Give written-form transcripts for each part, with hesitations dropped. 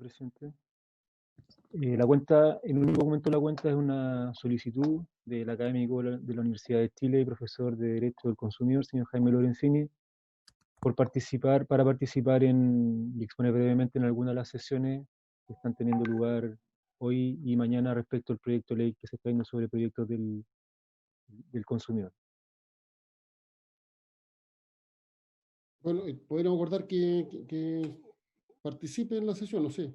presidente. La cuenta, en un único documento de la cuenta es una solicitud del académico de la Universidad de Chile y profesor de Derecho del Consumidor, señor Jaime Lorenzini, para participar y exponer brevemente en alguna de las sesiones que están teniendo lugar hoy y mañana respecto al proyecto de ley que se está viendo sobre proyectos del consumidor. Bueno, podríamos acordar que participe en la sesión, no sé.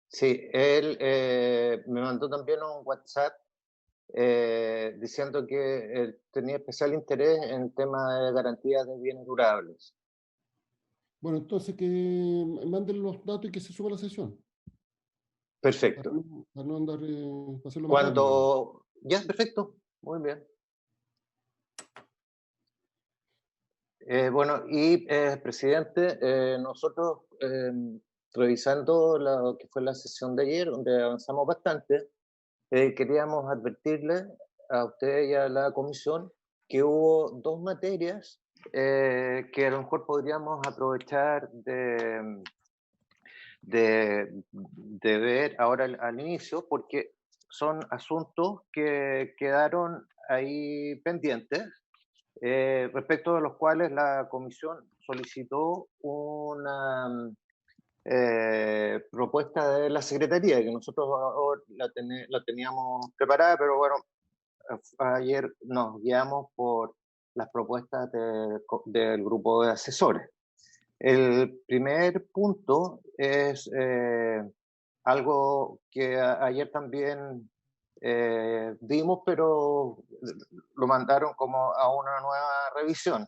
Sí, él me mandó también un WhatsApp diciendo que tenía especial interés en el tema de garantías de bienes durables. Bueno, entonces que manden los datos y que se suba a la sesión. Perfecto. Para no andar, para hacerlo más rápido. Cuando... Ya, perfecto. Muy bien. Bueno, y presidente, nosotros revisando lo que fue la sesión de ayer, donde avanzamos bastante, queríamos advertirle a usted y a la comisión que hubo dos materias que a lo mejor podríamos aprovechar de ver ahora al inicio, porque son asuntos que quedaron ahí pendientes, respecto de los cuales la comisión solicitó una propuesta de la Secretaría, que nosotros la teníamos preparada, pero bueno, ayer nos guiamos por las propuestas del grupo de asesores. El primer punto es algo que ayer también vimos, pero lo mandaron como a una nueva revisión.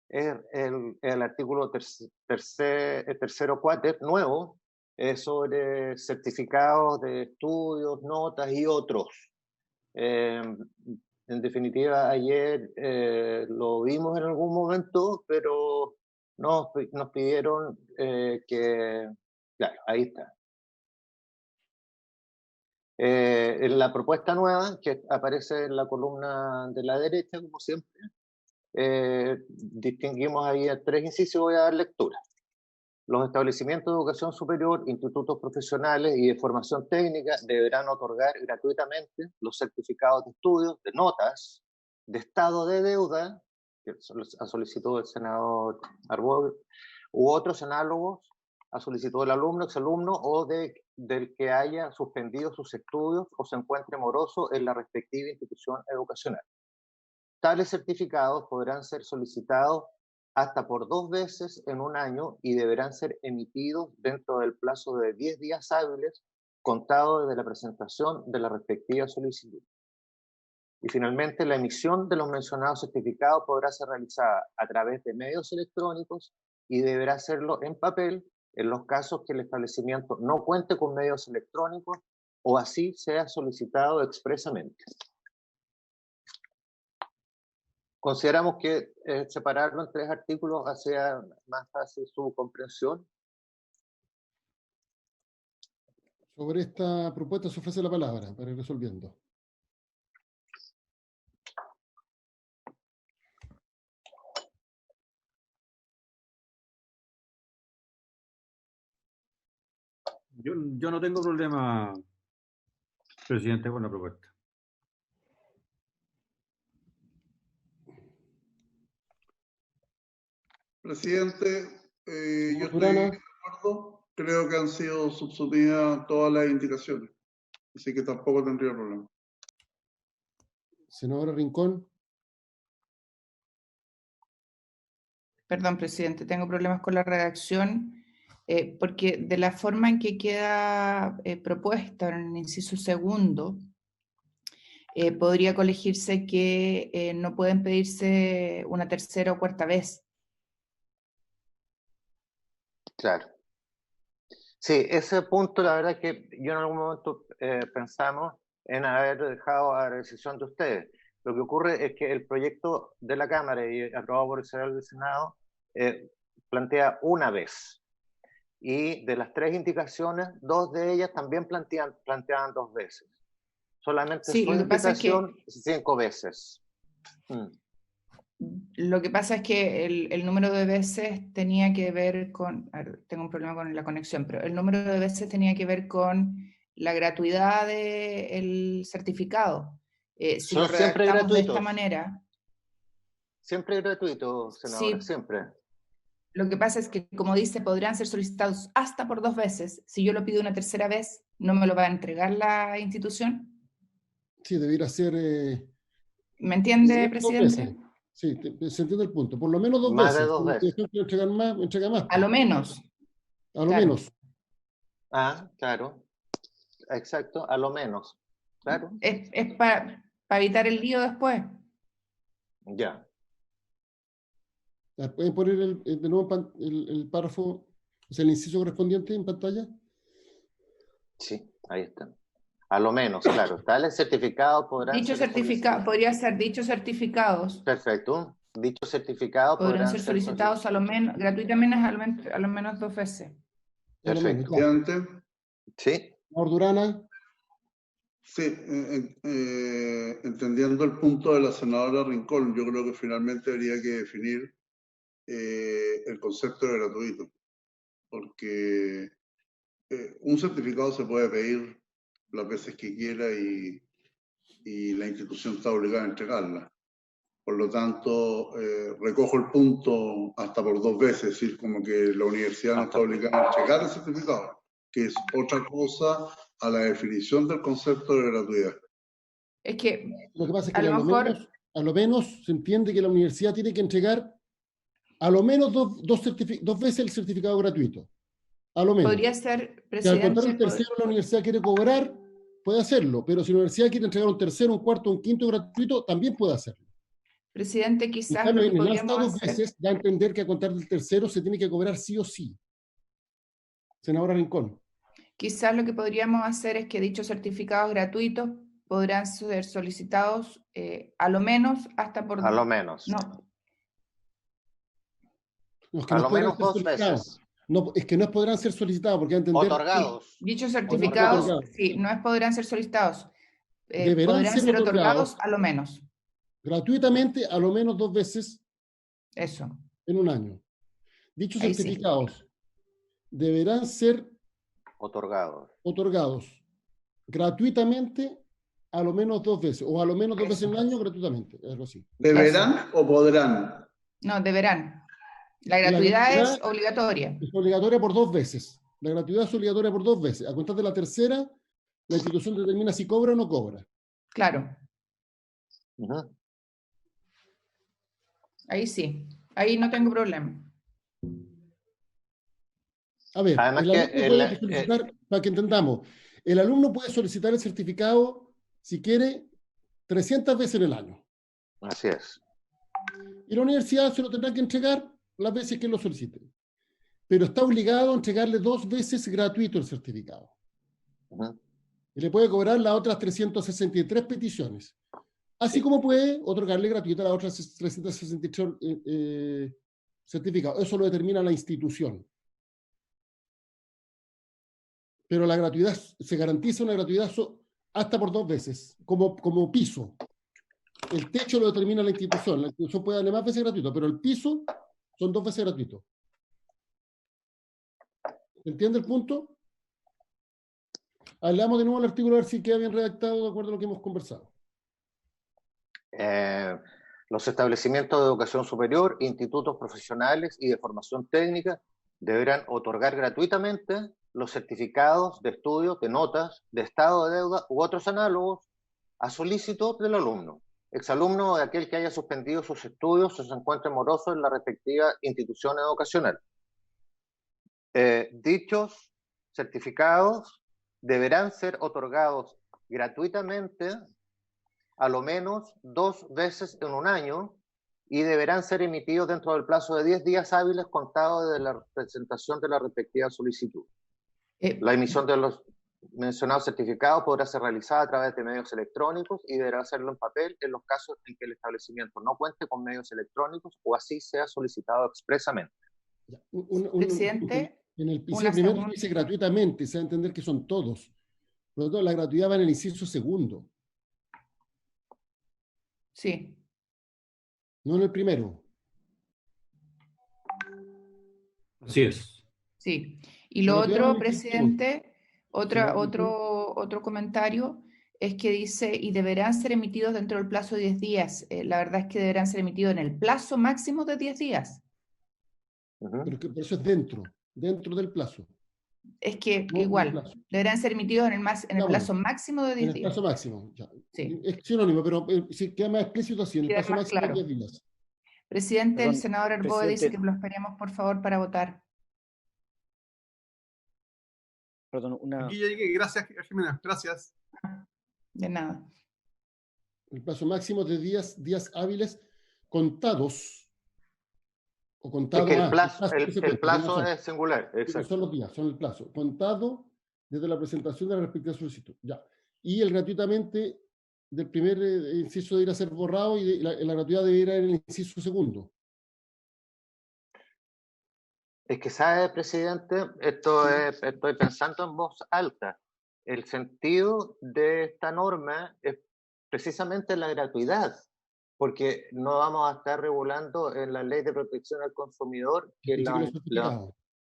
Es el artículo tercero quater nuevo sobre certificados de estudios, notas y otros. En definitiva, ayer lo vimos en algún momento, pero nos pidieron que... Claro, ahí está. En la propuesta nueva, que aparece en la columna de la derecha, como siempre, distinguimos ahí a tres incisos y voy a dar lectura. Los establecimientos de educación superior, institutos profesionales y de formación técnica deberán otorgar gratuitamente los certificados de estudios, de notas, de estado de deuda, que ha solicitado el senador Arbol, u otros análogos a solicitud del alumno, exalumno o del que haya suspendido sus estudios o se encuentre moroso en la respectiva institución educacional. Tales certificados podrán ser solicitados hasta por 2 veces en un año y deberán ser emitidos dentro del plazo de 10 días hábiles contado desde la presentación de la respectiva solicitud. Y finalmente, la emisión de los mencionados certificados podrá ser realizada a través de medios electrónicos y deberá hacerlo en papel en los casos que el establecimiento no cuente con medios electrónicos o así sea solicitado expresamente. Consideramos que separarlo en 3 artículos hacía más fácil su comprensión. Sobre esta propuesta se ofrece la palabra para ir resolviendo. Yo no tengo problema, presidente, con la propuesta. Presidente, yo estoy Maturana. de acuerdo. Creo que han sido subsumidas todas las indicaciones, así que tampoco tendría problema. Senadora Rincón. Perdón, presidente, tengo problemas con la redacción porque de la forma en que queda propuesta en el inciso segundo, podría colegirse que no pueden pedirse una tercera o cuarta vez. Claro. Sí, ese punto, la verdad es que yo en algún momento pensamos en haber dejado a la decisión de ustedes. Lo que ocurre es que el proyecto de la Cámara y aprobado por el Senado plantea una vez. Y de las 3 indicaciones, 2 de ellas también planteaban 2 veces. Solamente Sí, su lo que pasa es que 5 veces. Lo que pasa es que el número de veces tenía que ver con, a ver, tengo un problema con la conexión, pero el número de veces tenía que ver con la gratuidad del certificado. Si lo Son siempre redactamos de esta gratuitos. manera, Siempre gratuito, senadora, sí, siempre. lo que pasa es que, como dice, podrán ser solicitados hasta por 2 veces. Si yo lo pido una tercera vez, ¿no me lo va a entregar la institución? Sí, debiera ser ¿Me entiende, dos presidente? veces. Sí, se entiende el punto. Por lo menos 2 Más de veces. 2 Si veces. entregan más, entrega más. A lo menos, A lo claro. menos. Ah, claro. Exacto, a lo menos. Claro. Es para evitar el lío después. Ya. ¿Pueden poner de nuevo el párrafo, o sea, el inciso correspondiente en pantalla? Sí, ahí está. A lo menos, claro. Tales certificados podrán Dicho ser certificado, podría ser dichos certificados. Perfecto. Dichos certificados Podrán ser solicitados a lo menos, gratuitamente a lo menos 2 veces. A lo menos, Perfecto. ya. Presidente, Sí, Ordurana, sí, entendiendo el punto de la senadora Rincón, yo creo que finalmente habría que definir el concepto de gratuito, porque un certificado se puede pedir las veces que quiera y la institución está obligada a entregarla. Por lo tanto, recojo el punto hasta por 2 veces, es decir, como que la universidad no está obligada a entregar el certificado, que es otra cosa a la definición del concepto de gratuidad. Es que lo que pasa es que a lo mejor, a lo menos se entiende que la universidad tiene que entregar a lo menos dos veces el certificado gratuito. A lo menos. podría ser, Si al contar presidente, el tercero la universidad quiere cobrar, puede hacerlo, pero si la universidad quiere entregar un tercero, un cuarto, un quinto gratuito, también puede hacerlo. presidente, En quizás cambio, lo que en el hasta podríamos 2 hacer, veces da a entender que a contar del tercero se tiene que cobrar sí o sí. Senadora Rincón. quizás lo que podríamos hacer es que dichos certificados gratuitos podrán ser solicitados a lo menos hasta por... a lo menos. No, Los que A no lo podrán menos ser 2 solicitados. veces. No, es que no podrán ser solicitados, porque a entender Otorgados. dichos no certificados, otorgados. sí, no es podrán ser solicitados, Deberán podrán ser ser otorgados otorgados a lo menos. gratuitamente a lo menos 2 veces Eso, en un año. Dichos ahí sí. certificados deberán ser Otorgados. otorgados gratuitamente a lo menos 2 veces, o a lo menos 2 veces en un año gratuitamente, algo así. ¿Deberán o podrán? No, deberán. La La gratuidad gratuidad es obligatoria. es obligatoria por 2 veces. La gratuidad es obligatoria por 2 veces. A contar de la tercera, la institución determina si cobra o no cobra. Claro, Ujú. ahí sí. Ahí no tengo problema. A ver, Además el que alumno puede solicitar, para que entendamos, el alumno puede solicitar el certificado, si quiere, 300 veces en el año. así es. Y la universidad se lo tendrá que entregar las veces que lo solicite. Pero está obligado a entregarle 2 veces gratuito el certificado. Ujú. Y le puede cobrar las otras 363 peticiones. Así como puede otorgarle gratuito a las otras 363 certificados. Eso lo determina la institución. Pero la gratuidad, se garantiza una gratuidad hasta por 2 veces, como piso. El techo lo determina la institución. La institución puede darle más veces gratuito, pero el piso son 2 veces gratuito. ¿Entiende el punto? Hablamos de nuevo del artículo a ver si queda bien redactado de acuerdo a lo que hemos conversado. Los establecimientos de educación superior, institutos profesionales y de formación técnica deberán otorgar gratuitamente los certificados de estudio, de notas, de estado de deuda u otros análogos a solicitud del alumno, exalumno o de aquel que haya suspendido sus estudios o se encuentre moroso en la respectiva institución educacional. Dichos certificados deberán ser otorgados gratuitamente a lo menos 2 veces en un año y deberán ser emitidos dentro del plazo de 10 días hábiles contados desde la presentación de la respectiva solicitud. La emisión de los mencionados certificados podrá ser realizada a través de medios electrónicos y deberá hacerlo en papel en los casos en que el establecimiento no cuente con medios electrónicos o así sea solicitado expresamente. Presidente, en el inciso primero dice gratuitamente, se va a entender que son todos. Por lo tanto, la gratuidad va en el inciso segundo. Sí. no en el primero. Así es. Sí. Y lo Gratuidad en otro, el inciso presidente, Señora Rincón. otro comentario es que dice, y deberán ser emitidos dentro del plazo de 10 días. La verdad es que deberán ser emitidos en el plazo máximo de 10 días. Pero eso es dentro del plazo. Es que No en el igual, plazo. deberán ser emitidos en el Ya, plazo bueno, máximo de en 10 el días. plazo máximo. Ya. Sí. Es sinónimo, pero si queda más explícito así, en el Queda plazo más máximo de claro. 10 días. Presidente, el Perdón, senador Arboe dice presidente. que lo esperemos, por favor, para votar. Perdón, Aquí ya llegué, gracias, Jimena, gracias. De nada. El plazo máximo de días hábiles contados o Es contado que el más. plazo, que se el cuenta, plazo son. es singular, No exacto. son los días, son el plazo. Contado desde la presentación de la respectiva solicitud. Ya. Y el gratuitamente del primer inciso debería ser borrado y la gratuidad debería ir en el inciso segundo. Es que, ¿sabe, presidente? Estoy pensando en voz alta. El sentido de esta norma es precisamente la gratuidad, porque no vamos a estar regulando en la ley de protección al consumidor que Dice que los los certificados.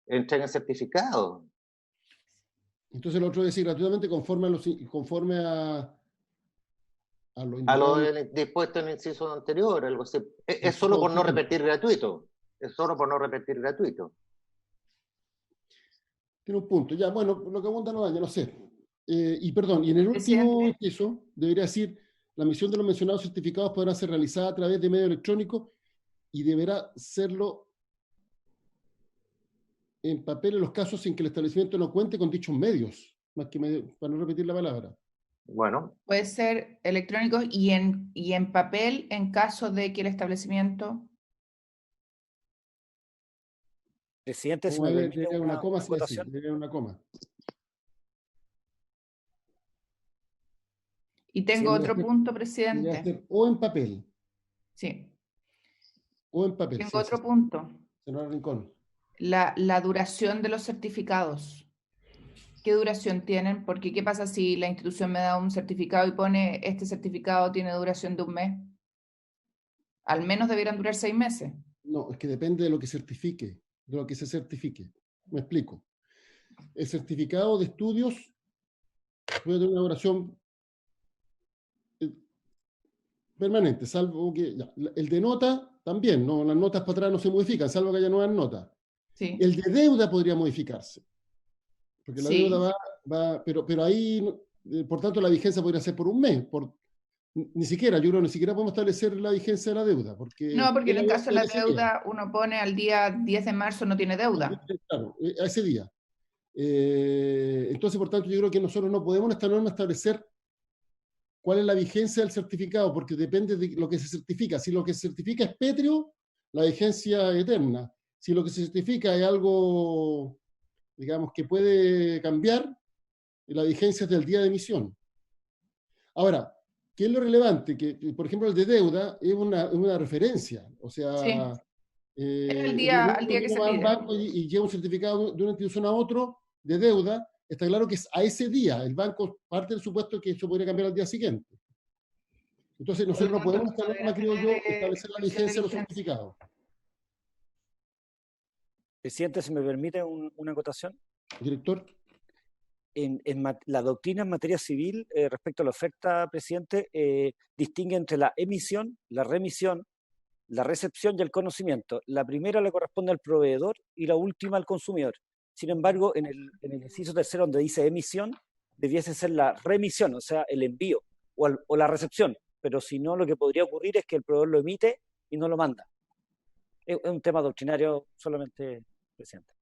entreguen certificados. Entonces, lo otro es decir gratuitamente conforme a lo A lo indicado. dispuesto en el inciso anterior, algo así. Es Inciso solo por no segundo. repetir gratuito. Es solo por no repetir gratuito. Tiene un punto. Ya, bueno, lo que abunda no daña, no sé. Y perdón, y en el último Presidente. inciso debería decir, la emisión de los mencionados certificados podrá ser realizada a través de medio electrónico y deberá serlo en papel en los casos en que el establecimiento no cuente con dichos medios, más que para no repetir la palabra. Bueno, Puede ser electrónico y en papel en caso de que el establecimiento... Presidente, si me Debe permite haber una coma, sí, acotación. debe haber una coma. Y tengo Sí, otro debe punto, Debería presidente. ser o en papel, Sí. o en papel. Tengo Sí, otro sí. punto. Senador Rincón. La duración de los certificados. ¿Qué duración tienen? Porque ¿qué pasa si la institución me da un certificado y pone este certificado tiene duración de 1 mes? Al menos debieran durar 6 meses. No, es que depende de lo que certifique, de lo que se certifique. Me explico. El certificado de estudios puede tener una duración permanente, salvo que ya, el de nota también, no, las notas para atrás no se modifican, salvo que haya nuevas notas. Sí. El de deuda podría modificarse, porque la Sí. deuda va pero ahí, por tanto, la vigencia podría ser por 1 mes, ni siquiera, yo creo, ni siquiera podemos establecer la vigencia de la deuda, porque No, porque en el caso de la ese día. deuda, uno pone al día 10 de marzo no tiene deuda. Claro, a ese día. Entonces, por tanto, yo creo que nosotros no podemos en esta norma establecer cuál es la vigencia del certificado, porque depende de lo que se certifica. Si lo que se certifica es pétreo, la vigencia es eterna. Si lo que se certifica es algo, digamos, que puede cambiar, la vigencia es del día de emisión. Ahora, ¿qué es lo relevante? Que, por ejemplo, el de deuda es una referencia. O sea, Sí. Al el día momento que uno se va al pide. banco y lleva un certificado de una institución a otro de deuda, está claro que es a ese día. El banco parte del supuesto que eso podría cambiar al día siguiente. Entonces, nosotros no podemos, esta norma, creo yo, establecer la vigencia de los certificados. Presidente, si me permite una acotación. Director. La doctrina en materia civil respecto a la oferta, presidente, distingue entre la emisión, la remisión, la recepción y el conocimiento. La primera le corresponde al proveedor y la última al consumidor. Sin embargo, en el inciso tercero, donde dice emisión, debiese ser la remisión, o sea, el envío o la recepción. Pero si no, lo que podría ocurrir es que el proveedor lo emite y no lo manda. Es un tema doctrinario solamente, presidente.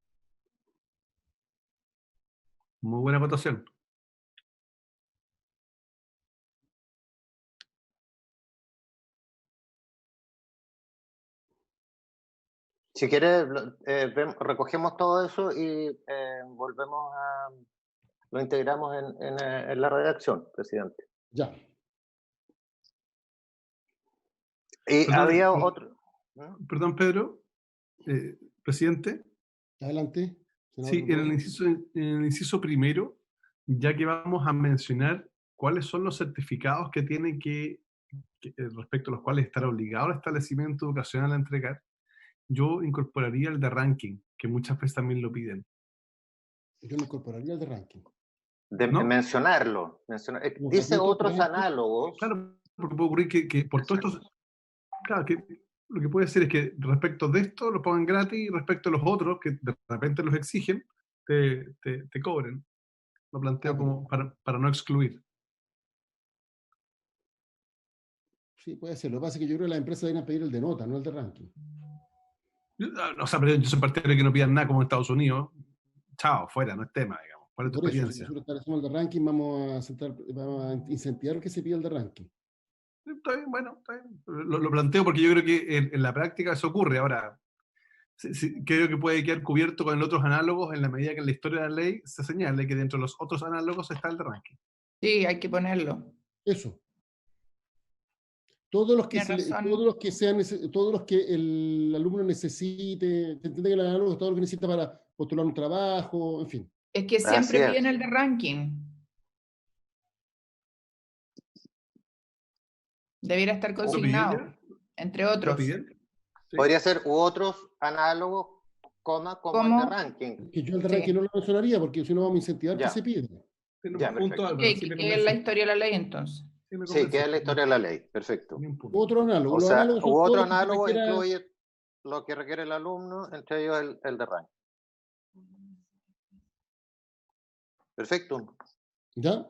Muy buena votación. si quieres, recogemos todo eso y volvemos a... Lo integramos en la redacción, presidente. Ya. Y Perdón, había otro... Perdón, Pedro. Presidente. Adelante. Sí, en el inciso primero, ya que vamos a mencionar cuáles son los certificados que tiene que respecto a los cuales estará obligado el establecimiento educacional a entregar, yo incorporaría el de ranking, que muchas veces también lo piden. Yo no incorporaría el de ranking. ¿No? Mencionarlo. Dice otros análogos. Claro, porque puede ocurrir que por todo esto, claro, que lo que puede ser es que respecto de esto lo pongan gratis y respecto a los otros que de repente los exigen, te cobren. Lo planteo como para no excluir. Sí, puede ser. Lo que pasa es que yo creo que las empresas deben pedir el de nota, no el de ranking. O sea, pero yo soy partidario de que no pidan nada como en Estados Unidos. Chao, fuera, no es tema, digamos. ¿Cuál es tu Por eso, si experiencia? nosotros establecemos el de ranking, vamos a incentivar que se pida el de ranking. Está bien, bueno, está bien. Lo planteo porque yo creo que en la práctica eso ocurre. Ahora, creo que puede quedar cubierto con los otros análogos en la medida que en la historia de la ley se señale que dentro de los otros análogos está el de ranking. Sí, hay que ponerlo. Eso. Todos los que el alumno necesite, se entiende que el análogo es todo lo que necesita para postular un trabajo, en fin. Es que siempre piden el de ranking. Debiera estar consignado, entre otros. Sí. Podría ser u otros análogos, como el de ranking. Que yo el de ranking no lo mencionaría, porque si no vamos a incentivar que se pida. Que es la historia de la ley, entonces. Sí, que es la historia de la ley. Perfecto. Otro análogo. O sea, otro análogo incluye lo que requiere el alumno, entre ellos el de ranking. Perfecto. ¿Ya?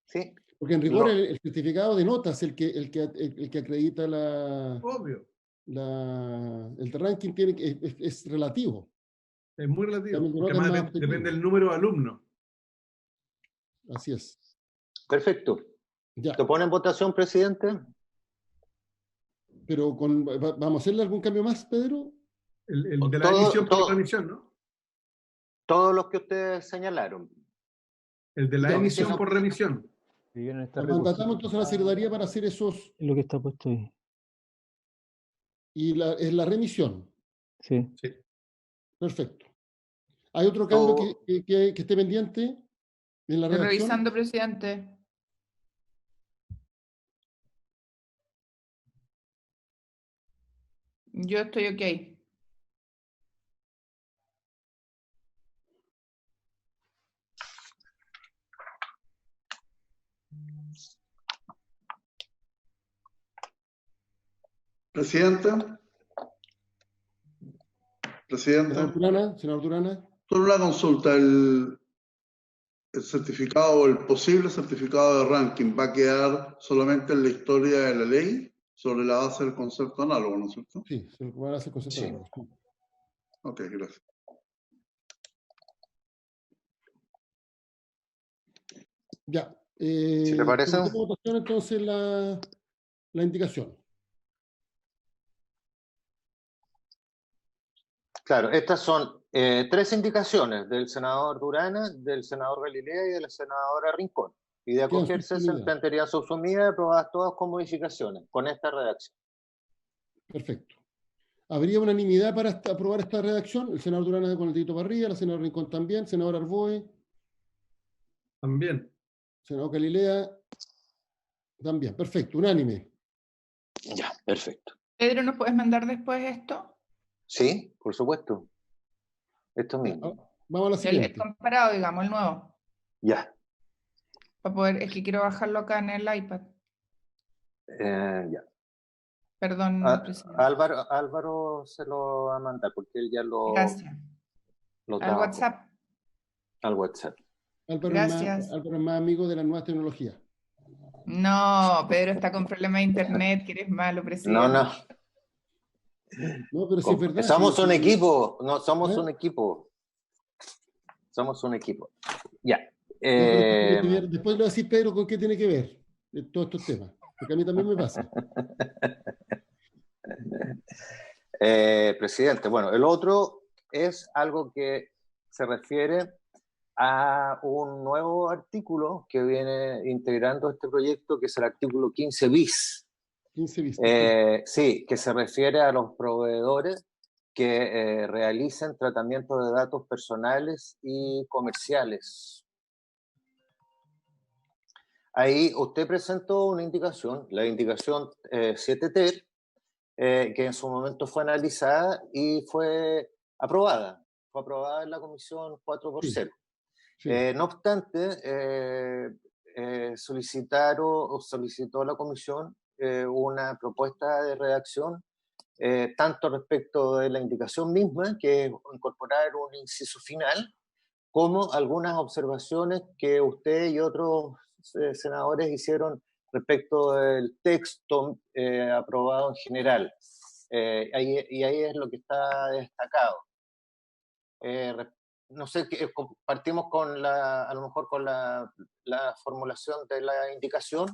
Sí. Porque en rigor el certificado de notas es el que acredita Obvio. el de ranking es relativo. Es muy relativo. Porque además depende del número de alumnos. Así es. Perfecto. Ya. ¿Te pone en votación, presidente? Pero ¿vamos a hacerle algún cambio más, Pedro? El de la emisión por remisión, ¿no? Todos los que ustedes señalaron. El de la emisión por remisión. Mandatamos entonces a la Secretaría para hacer esos... Es lo que está puesto ahí. Y es la remisión. Sí. Perfecto. ¿Hay otro cambio que esté pendiente en la redacción? Revisando, presidente. Yo estoy ok. Presidenta. Senador Durana. Solo una consulta. El certificado o el posible certificado de ranking va a quedar solamente en la historia de la ley sobre la base del concepto análogo, ¿no es cierto? Sí, se va a hacer concepto análogo. Sí. Ok, gracias. Ya. ¿Sí le parece? Votación entonces la indicación. Claro, estas son 3 indicaciones del senador Durana, del senador Galilea y de la senadora Rincón. Y de acogerse se plantearían subsumidas y aprobadas todas con modificaciones, con esta redacción. Perfecto. ¿Habría unanimidad para aprobar esta redacción? El senador Durana con el dedito para arriba, la senadora Rincón también, senador Arboe. También. Senador Galilea. También, perfecto, unánime. Ya, perfecto. Pedro, ¿nos puedes mandar después esto? Sí, por supuesto. Esto mismo. Vamos a la siguiente. El comparado, digamos, el nuevo. Ya. Para poder, es que quiero bajarlo acá en el iPad. Ya. Perdón, presidente. Álvaro se lo va a mandar porque él ya lo... Gracias. Al WhatsApp. Al WhatsApp. Gracias. Álvaro es más amigo de las nuevas tecnologías. No, Pedro está con problemas de internet, que eres malo, presidente. No. No, pero sí es verdad. Somos un equipo. No, somos un equipo. Somos un equipo. Ya. Después le voy a decir, Pedro, con qué tiene que ver todos estos temas. Porque a mí también me pasa. Presidente, bueno, el otro es algo que se refiere a un nuevo artículo que viene integrando este proyecto, que es el artículo 15 bis. 15 bis. Sí, que se refiere a los proveedores que realicen tratamiento de datos personales y comerciales. Ahí usted presentó una indicación, la indicación 7TER, que en su momento fue analizada y fue aprobada. Fue aprobada en la comisión 4x0. Sí. No obstante, solicitó la comisión una propuesta de redacción, tanto respecto de la indicación misma, que es incorporar un inciso final, como algunas observaciones que usted y otros senadores hicieron respecto del texto aprobado en general. Y ahí es lo que está destacado. No sé, partimos con a lo mejor con la formulación de la indicación,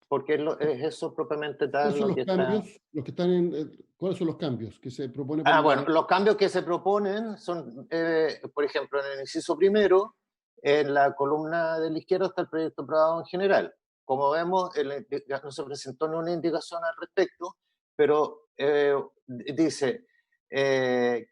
porque es eso propiamente tal lo que cambios, está... los que están ¿cuáles son los cambios que se proponen? Bueno, los cambios que se proponen son, por ejemplo, en el inciso primero, en la columna de la izquierda está el proyecto aprobado en general. Como vemos, no se presentó ninguna indicación al respecto, pero dice que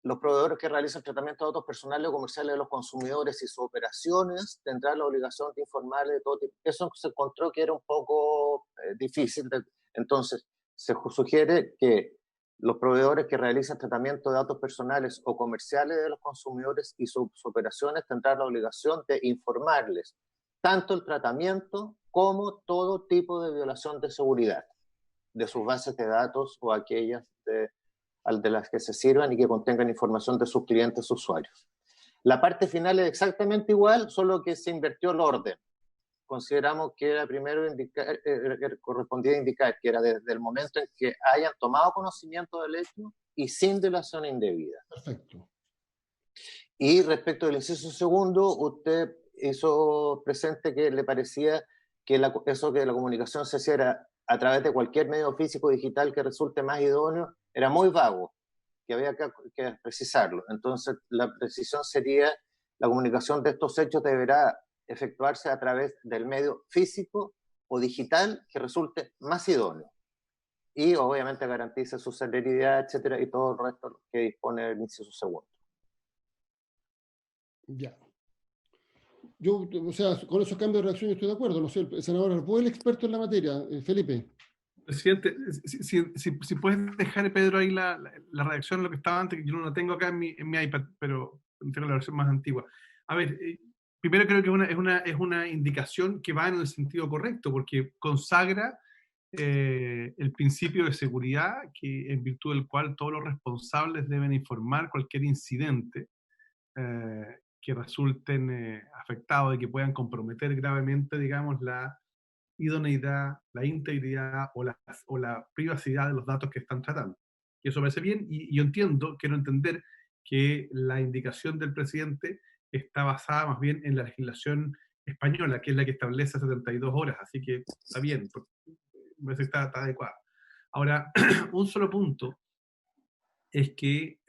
los proveedores que realizan tratamiento de datos personales o comerciales de los consumidores y sus operaciones tendrán la obligación de informarle de todo tipo. Eso se encontró que era un poco difícil. Entonces, se sugiere que los proveedores que realizan tratamiento de datos personales o comerciales de los consumidores y sus operaciones tendrán la obligación de informarles tanto el tratamiento como todo tipo de violación de seguridad de sus bases de datos o aquellas de las que se sirvan y que contengan información de sus clientes usuarios. La parte final es exactamente igual, solo que se invirtió el orden. Consideramos que era primero correspondía indicar que era desde el momento en que hayan tomado conocimiento del hecho y sin delación indebida. Perfecto. Y respecto del inciso segundo, usted hizo presente que le parecía que eso que la comunicación se hiciera a través de cualquier medio físico o digital que resulte más idóneo, era muy vago, que había que precisarlo. Entonces, la precisión sería: la comunicación de estos hechos deberá efectuarse a través del medio físico o digital que resulte más idóneo. Y obviamente garantice su celeridad, etcétera, y todo el resto que dispone el inciso segundo. Ya. Yo, o sea, con esos cambios de redacción estoy de acuerdo. No sé, el senador Arbó, el experto en la materia. Felipe. Presidente, si puedes dejar, Pedro, ahí la redacción de lo que estaba antes, que yo no la tengo acá en mi iPad, pero tengo la versión más antigua. A ver, primero creo que es una indicación que va en el sentido correcto, porque consagra el principio de seguridad, que en virtud del cual todos los responsables deben informar cualquier incidente que resulten afectados y que puedan comprometer gravemente, digamos, la idoneidad, la integridad o la privacidad de los datos que están tratando. Y eso me parece bien, y yo quiero entender que la indicación del presidente está basada más bien en la legislación española, que es la que establece 72 horas, así que está bien, me parece que está adecuada. Ahora, un solo punto es que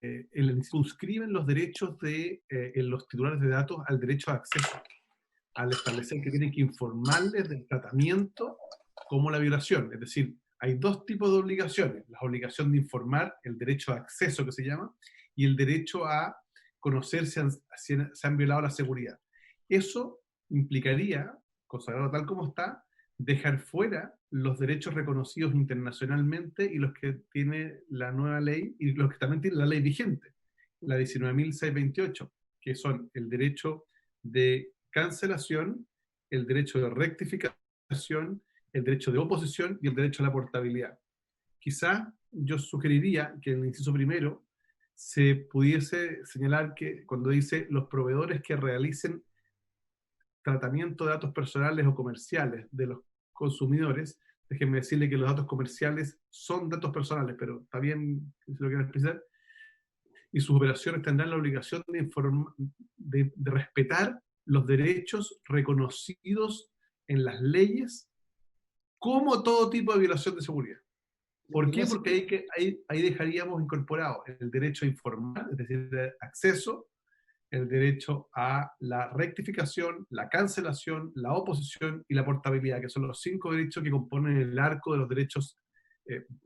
circunscriben los derechos de los titulares de datos al derecho de acceso, al establecer que tienen que informarles del tratamiento como la violación. Es decir, hay dos tipos de obligaciones: la obligación de informar, el derecho de acceso que se llama, y el derecho a conocer si se han violado la seguridad. Eso implicaría, consagrado tal como está, dejar fuera los derechos reconocidos internacionalmente y los que tiene la nueva ley y los que también tiene la ley vigente, la 19.628, que son el derecho de cancelación, el derecho de rectificación, el derecho de oposición y el derecho a la portabilidad. Quizá yo sugeriría que en el inciso primero se pudiese señalar que cuando dice los proveedores que realicen tratamiento de datos personales o comerciales de los consumidores, déjenme decirle que los datos comerciales son datos personales, pero está bien si lo quieren expresar, y sus operaciones tendrán la obligación de respetar los derechos reconocidos en las leyes como todo tipo de violación de seguridad. ¿Por qué? Porque ahí dejaríamos incorporado el derecho a informar, es decir, el acceso, el derecho a la rectificación, la cancelación, la oposición y la portabilidad, que son los 5 derechos que componen el arco de los derechos,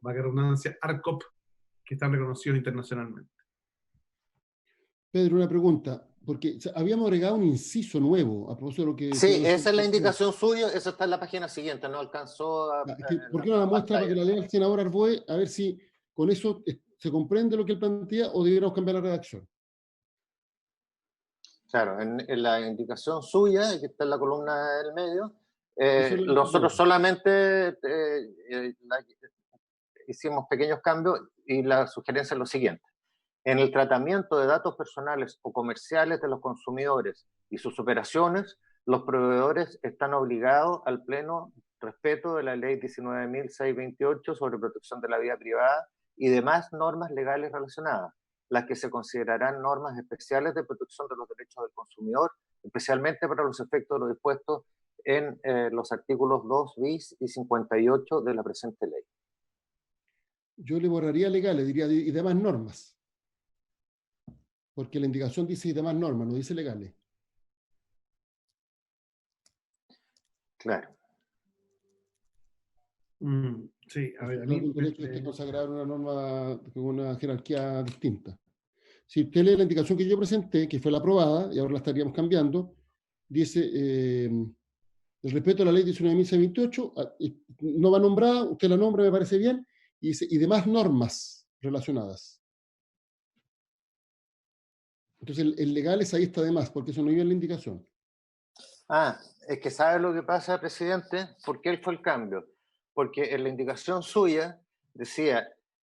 valga la redundancia, ARCOP, que están reconocidos internacionalmente. Pedro, una pregunta. porque habíamos agregado un inciso nuevo a propósito de lo que... Sí, esa es la indicación suya, esa está en la página siguiente, no alcanzó a... ¿Por qué no la muestra para que la lea el senador Arboe, a ver si con eso se comprende lo que él plantea o debiéramos cambiar la redacción? Claro, en la indicación suya, que está en la columna del medio, Eso es lo que nosotros tengo. solamente hicimos pequeños cambios y la sugerencia es lo siguiente. En el tratamiento de datos personales o comerciales de los consumidores y sus operaciones, los proveedores están obligados al pleno respeto de la Ley 19.628 sobre protección de la vida privada y demás normas legales relacionadas, las que se considerarán normas especiales de protección de los derechos del consumidor, especialmente para los efectos de lo dispuesto en los artículos 2 bis y 58 de la presente ley. Yo le borraría legales, diría y demás normas. Porque la indicación dice y demás normas, no dice legales. Claro. Sí, a ver, a No mí... hay un derecho de consagrar una norma con una jerarquía distinta. Si usted lee la indicación que yo presenté, que fue la aprobada, y ahora la estaríamos cambiando, dice, el respeto a la ley 19.628, no va nombrada, usted la nombra, me parece bien, y dice, y demás normas relacionadas. Entonces, el legales ahí está de más, porque eso no iba en la indicación. Ah, es que ¿sabe lo que pasa, presidente? ¿Por qué fue el cambio? Porque en la indicación suya decía,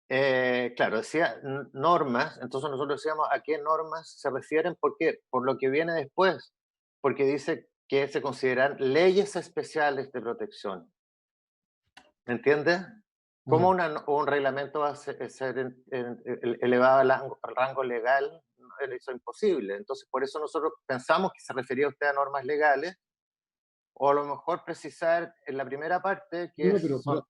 claro, decía normas, entonces nosotros decíamos a qué normas se refieren, ¿por qué? Por lo que viene después, porque dice que se consideran leyes especiales de protección. ¿Me entiende? ¿Cómo un reglamento va a ser elevado al rango legal? Eso es imposible. Entonces, por eso nosotros pensamos que se refería usted a normas legales, o a lo mejor precisar en la primera parte que No, pero, son...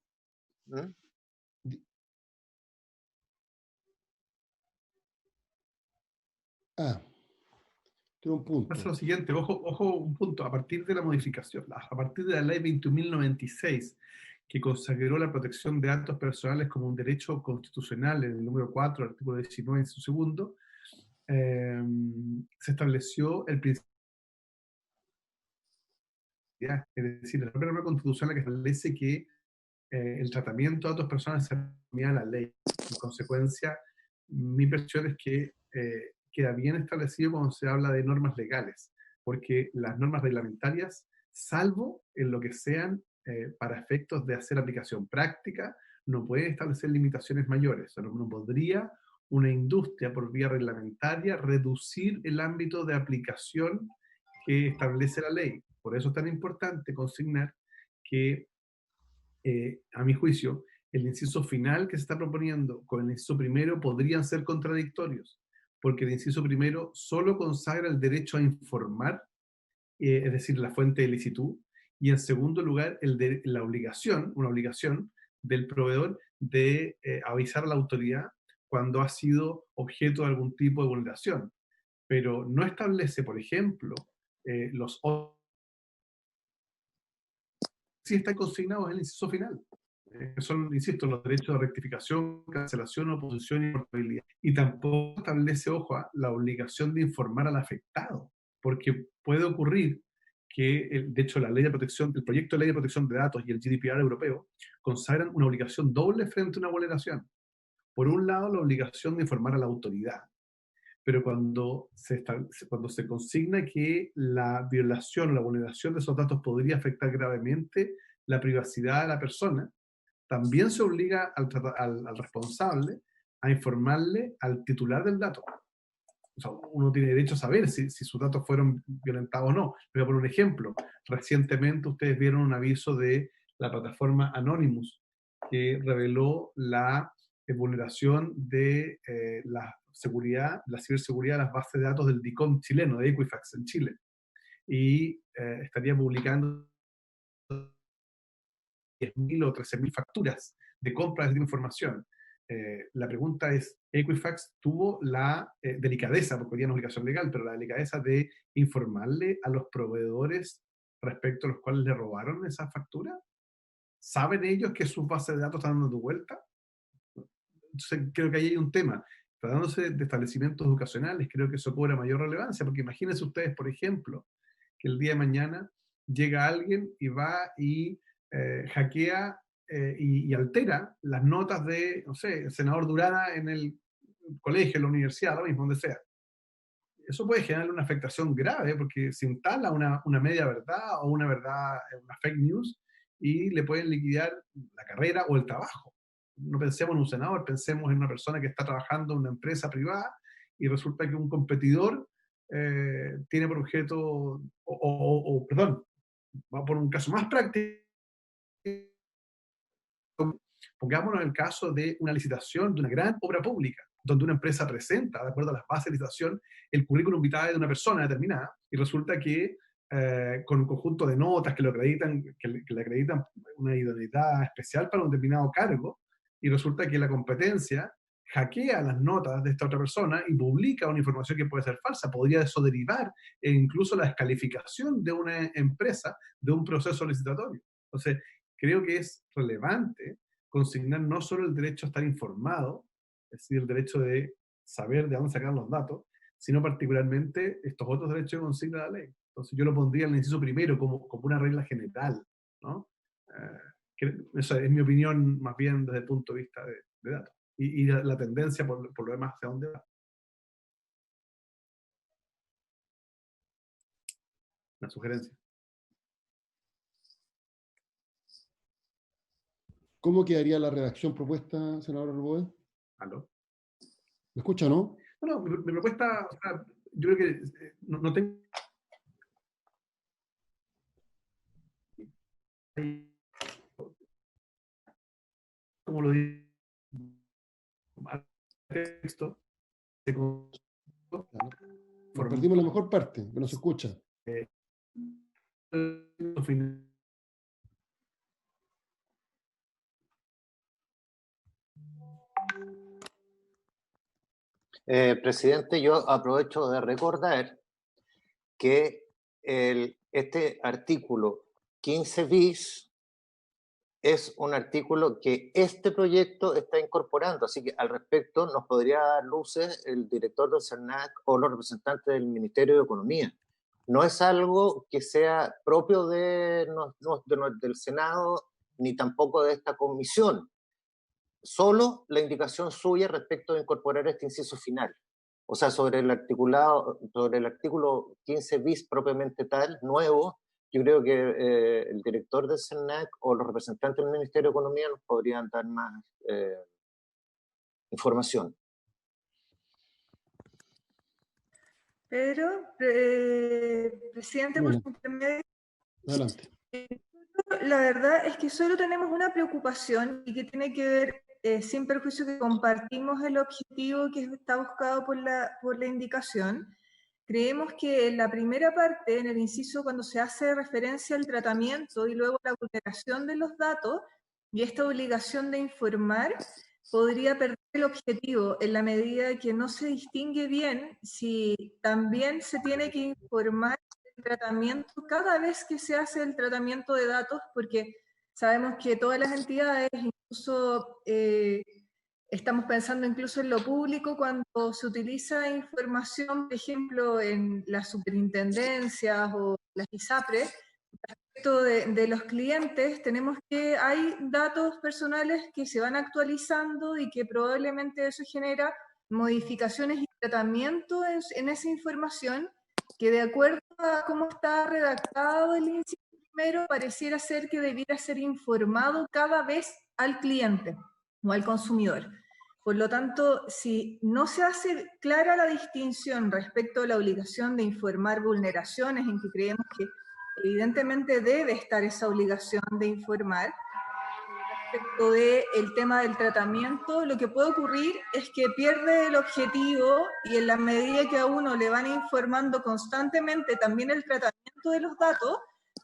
Tiene un punto. Pasa lo siguiente, ojo, un punto. A partir de la modificación, a partir de la ley 21.096, que consagró la protección de datos personales como un derecho constitucional en el número 4, artículo 19, en su segundo, se estableció el principio, es decir, la norma constitucional que establece que el tratamiento de datos personales se alinea a la ley. En consecuencia, mi percepción es que queda bien establecido cuando se habla de normas legales, porque las normas reglamentarias, salvo en lo que sean para efectos de hacer aplicación práctica, no pueden establecer limitaciones mayores. O sea, no podría una industria por vía reglamentaria reducir el ámbito de aplicación que establece la ley. Por eso es tan importante consignar que, a mi juicio, el inciso final que se está proponiendo con el inciso primero podrían ser contradictorios, porque el inciso primero solo consagra el derecho a informar, es decir, la fuente de licitud, y en segundo lugar, una obligación del proveedor de avisar a la autoridad cuando ha sido objeto de algún tipo de vulneración. Pero no establece, por ejemplo, sí están consignados en el inciso final. Son, insisto, los derechos de rectificación, cancelación, oposición y portabilidad. Y tampoco establece, ojo, la obligación de informar al afectado, porque puede ocurrir que, de hecho, la ley de protección, el proyecto de ley de protección de datos y el GDPR europeo consagran una obligación doble frente a una vulneración. Por un lado, la obligación de informar a la autoridad, pero cuando se consigna que la violación o la vulneración de esos datos podría afectar gravemente la privacidad de la persona, también se obliga al responsable a informarle al titular del dato. O sea, uno tiene derecho a saber si sus datos fueron violentados o no. Voy a poner un ejemplo. Recientemente ustedes vieron un aviso de la plataforma Anonymous que reveló la vulneración de la ciberseguridad de las bases de datos del DICOM chileno, de Equifax en Chile. Y estaría publicando 10.000 o 13.000 facturas de compra de esta información. La pregunta es, ¿Equifax tuvo la delicadeza, porque hoy día no es obligación legal, pero la delicadeza de informarle a los proveedores respecto a los cuales le robaron esa factura? ¿Saben ellos que sus bases de datos están dando vuelta? Entonces, creo que ahí hay un tema. tratándose de establecimientos educacionales, creo que eso cobra mayor relevancia, porque imagínense ustedes, por ejemplo, que el día de mañana llega alguien y va y hackea y altera las notas de, no sé, el senador Durana en el colegio, en la universidad, lo mismo, donde sea. Eso puede generar una afectación grave porque se instala una media verdad o una verdad, una fake news, y le pueden liquidar la carrera o el trabajo. No pensemos en un senador, pensemos en una persona que está trabajando en una empresa privada y resulta que un competidor tiene por objeto, perdón, va por un caso más práctico. Pongámonos en el caso de una licitación de una gran obra pública, donde una empresa presenta, de acuerdo a las bases de licitación, el currículum vitae de una persona determinada, y resulta que con un conjunto de notas que le acreditan una idoneidad especial para un determinado cargo, y resulta que la competencia hackea las notas de esta otra persona y publica una información que puede ser falsa, podría eso derivar incluso la descalificación de una empresa de un proceso licitatorio. Entonces, creo que es relevante consignar no solo el derecho a estar informado, es decir, el derecho de saber de dónde sacar los datos, sino particularmente estos otros derechos que consigna la ley. Entonces yo lo pondría en el inciso primero como una regla general, ¿no? Esa es mi opinión más bien desde el punto de vista de datos. Y la tendencia por lo demás hacia dónde va. Una sugerencia. ¿Cómo quedaría la redacción propuesta, senador Arboe? ¿Aló? ¿Me escucha, no? No, mi propuesta, o sea, yo creo que no tengo... Como lo digo, texto, perdimos la mejor parte, que no se escucha. Presidente, yo aprovecho de recordar que este artículo 15 bis es un artículo que este proyecto está incorporando, así que al respecto nos podría dar luces el director del CERNAC o los representantes del Ministerio de Economía. No es algo que sea propio del Senado ni tampoco de esta comisión. Solo la indicación suya respecto de incorporar este inciso final. O sea, sobre el artículo 15 bis propiamente tal, nuevo, yo creo que el director del CERNAC o los representantes del Ministerio de Economía nos podrían dar más información. Pedro, presidente, por su intermedio. Adelante. La verdad es que solo tenemos una preocupación y que tiene que ver, sin perjuicio que compartimos el objetivo que está buscado por la indicación. Creemos que en la primera parte, en el inciso, cuando se hace referencia al tratamiento y luego la vulneración de los datos y esta obligación de informar, podría perder el objetivo en la medida que no se distingue bien si también se tiene que informar el tratamiento cada vez que se hace el tratamiento de datos, porque sabemos que todas las entidades, incluso estamos pensando incluso en lo público, cuando se utiliza información, por ejemplo, en las superintendencias o las ISAPRES, respecto de los clientes, tenemos que hay datos personales que se van actualizando y que probablemente eso genera modificaciones y tratamiento en esa información que, de acuerdo a cómo está redactado el inciso primero, pareciera ser que debiera ser informado cada vez al cliente o al consumidor. Por lo tanto, si no se hace clara la distinción respecto a la obligación de informar vulneraciones, en que creemos que evidentemente debe estar esa obligación de informar, respecto del tema del tratamiento, lo que puede ocurrir es que pierde el objetivo y en la medida que a uno le van informando constantemente también el tratamiento de los datos,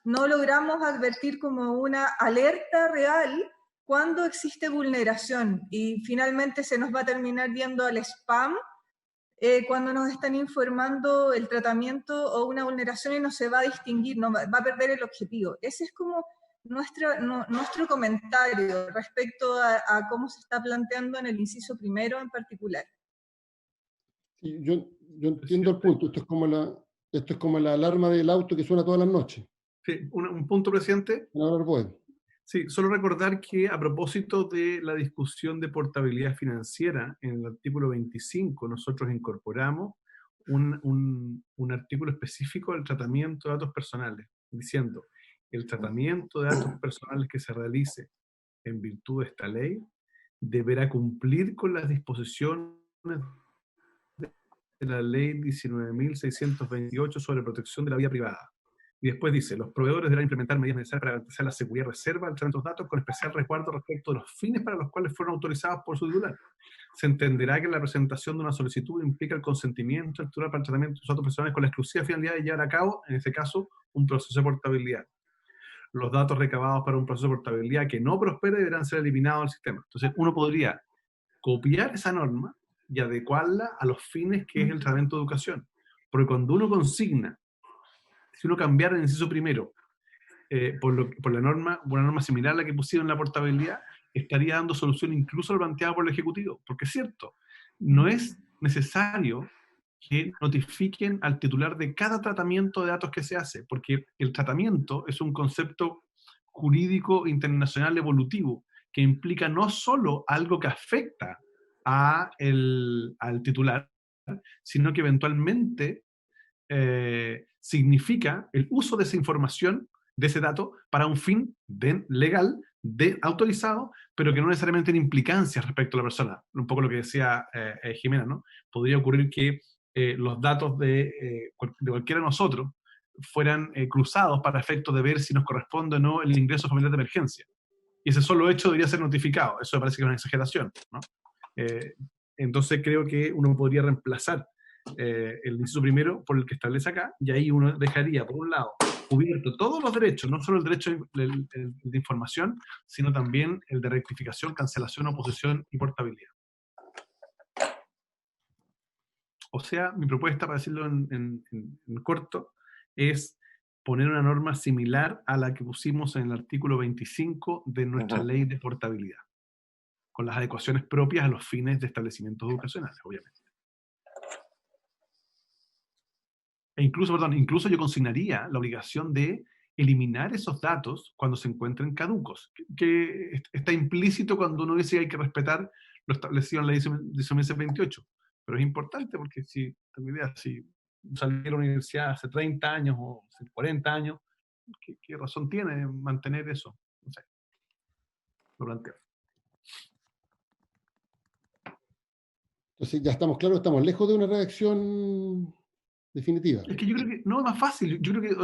no logramos advertir como una alerta real cuando existe vulneración y finalmente se nos va a terminar viendo al spam cuando nos están informando el tratamiento o una vulneración y no se va a distinguir, no va a perder el objetivo. Ese es como nuestro comentario respecto a cómo se está planteando en el inciso primero en particular. Sí, yo entiendo el punto. Esto es como la alarma del auto que suena todas las noches. Sí, un punto, presidente. Sí, solo recordar que a propósito de la discusión de portabilidad financiera, en el artículo 25 nosotros incorporamos un artículo específico del tratamiento de datos personales, diciendo el tratamiento de datos personales que se realice en virtud de esta ley deberá cumplir con las disposiciones de la ley 19.628 sobre protección de la vida privada. Y después dice, los proveedores deberán implementar medidas necesarias para garantizar la seguridad y reserva del tratamiento de los datos con especial resguardo respecto de los fines para los cuales fueron autorizados por su titular. Se entenderá que la presentación de una solicitud implica el consentimiento del titular para el tratamiento de sus datos personales con la exclusiva finalidad de llevar a cabo, en este caso, un proceso de portabilidad. Los datos recabados para un proceso de portabilidad que no prospere deberán ser eliminados del sistema. Entonces, uno podría copiar esa norma y adecuarla a los fines que es el tratamiento de educación. Porque cuando uno consigna, si uno cambiara el inciso primero por una norma similar a la que pusieron en la portabilidad, estaría dando solución incluso al planteado por el Ejecutivo. Porque es cierto, no es necesario que notifiquen al titular de cada tratamiento de datos que se hace, porque el tratamiento es un concepto jurídico internacional evolutivo que implica no solo algo que afecta al titular, sino que eventualmente significa el uso de esa información, de ese dato, para un fin legal, autorizado, pero que no necesariamente tiene implicancias respecto a la persona. Un poco lo que decía Jimena, ¿no? Podría ocurrir que los datos de cualquiera de nosotros fueran cruzados para efectos de ver si nos corresponde o no el ingreso familiar de emergencia. Y ese solo hecho debería ser notificado. Eso me parece que es una exageración, ¿no? Entonces creo que uno podría reemplazar el inciso primero por el que establece acá, y ahí uno dejaría, por un lado, cubierto todos los derechos, no solo el derecho de información, sino también el de rectificación, cancelación, oposición y portabilidad. O sea, mi propuesta, para decirlo en corto, es poner una norma similar a la que pusimos en el artículo 25 de nuestra ley de portabilidad, con las adecuaciones propias a los fines de establecimientos educacionales, obviamente. E incluso yo consignaría la obligación de eliminar esos datos cuando se encuentren caducos, que está implícito cuando uno dice que hay que respetar lo establecido en la ley 1928. Pero es importante porque si salí de la universidad hace 30 años o hace 40 años, ¿qué razón tiene mantener eso? No sé. Lo planteo. Entonces ya estamos claros, estamos lejos de una redacción definitiva. Es que yo creo que no es más fácil. Yo creo que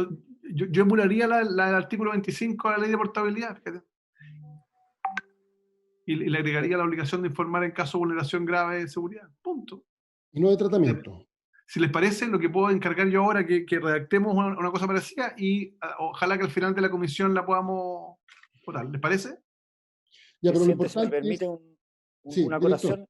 yo emularía el artículo 25 de la ley de portabilidad. Fíjate. Y le agregaría la obligación de informar en caso de vulneración grave de seguridad. Punto. Y no de tratamiento. Si les parece, lo que puedo encargar yo ahora que redactemos una cosa parecida y ojalá que al final de la comisión la podamos votar. ¿Les parece? Ya, pero lo importante si me permite una acotación.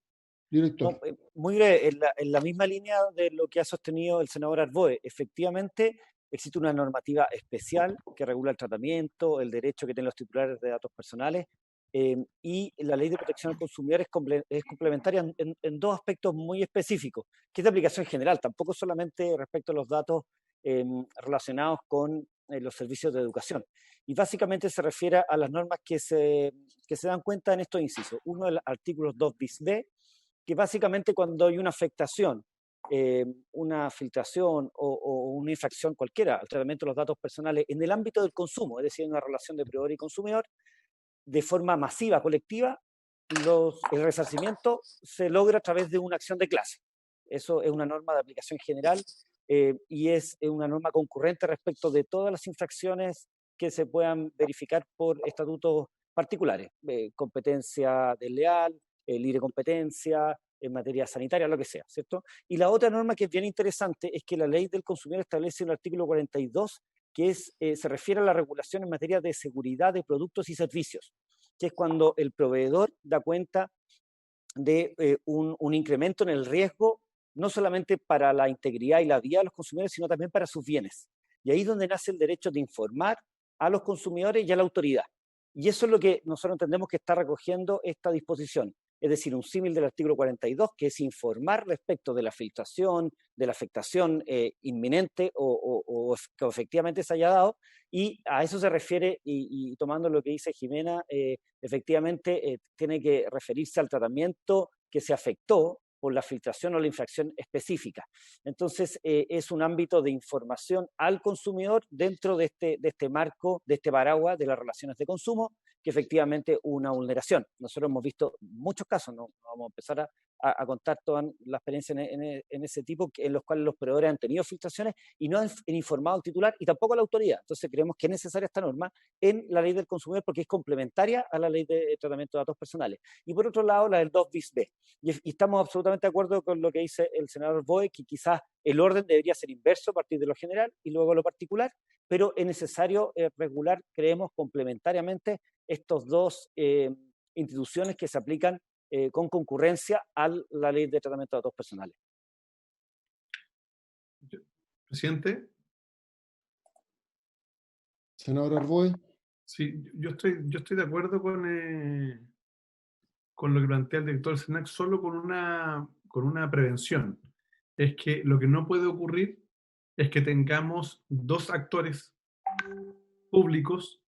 No, muy breve, en la misma línea de lo que ha sostenido el senador Arboe. Efectivamente, existe una normativa especial que regula el tratamiento, el derecho que tienen los titulares de datos personales, y la ley de protección al consumidor es complementaria en dos aspectos muy específicos, que es de aplicación general, tampoco solamente respecto a los datos relacionados con los servicios de educación. Y básicamente se refiere a las normas que se dan cuenta en estos incisos. Uno, el artículo 2 bis b, que básicamente cuando hay una afectación, una filtración o una infracción cualquiera al tratamiento de los datos personales en el ámbito del consumo, es decir, en una relación de proveedor y consumidor, de forma masiva, colectiva, el resarcimiento se logra a través de una acción de clase. Eso es una norma de aplicación general y es una norma concurrente respecto de todas las infracciones que se puedan verificar por estatutos particulares, competencia desleal, libre competencia, en materia sanitaria, lo que sea, ¿cierto? Y la otra norma que es bien interesante es que la ley del consumidor establece en el artículo 42 que se refiere a la regulación en materia de seguridad de productos y servicios, que es cuando el proveedor da cuenta de un incremento en el riesgo, no solamente para la integridad y la vida de los consumidores, sino también para sus bienes. Y ahí es donde nace el derecho de informar a los consumidores y a la autoridad. Y eso es lo que nosotros entendemos que está recogiendo esta disposición. es decir, un símil del artículo 42, que es informar respecto de la filtración, de la afectación inminente o que efectivamente se haya dado, y a eso se refiere, y tomando lo que dice Jimena, efectivamente tiene que referirse al tratamiento que se afectó por la filtración o la infracción específica. Entonces, es un ámbito de información al consumidor dentro de este marco, de este paraguas de las relaciones de consumo, que efectivamente hubo una vulneración. Nosotros hemos visto muchos casos, no vamos a empezar a contar toda la experiencia en ese tipo, en los cuales los proveedores han tenido filtraciones y no han informado al titular y tampoco a la autoridad. Entonces creemos que es necesaria esta norma en la ley del consumidor porque es complementaria a la ley de tratamiento de datos personales. Y por otro lado, la del 2 bis B. Y estamos absolutamente de acuerdo con lo que dice el senador Boe, que quizás el orden debería ser inverso a partir de lo general y luego lo particular, pero es necesario regular, creemos, complementariamente estos dos instituciones que se aplican con concurrencia a la ley de tratamiento de datos personales. Presidente. Senador Arboe. Sí, yo estoy de acuerdo con lo que plantea el director del SENAC, solo con una prevención. Es que lo que no puede ocurrir es que tengamos dos actores públicos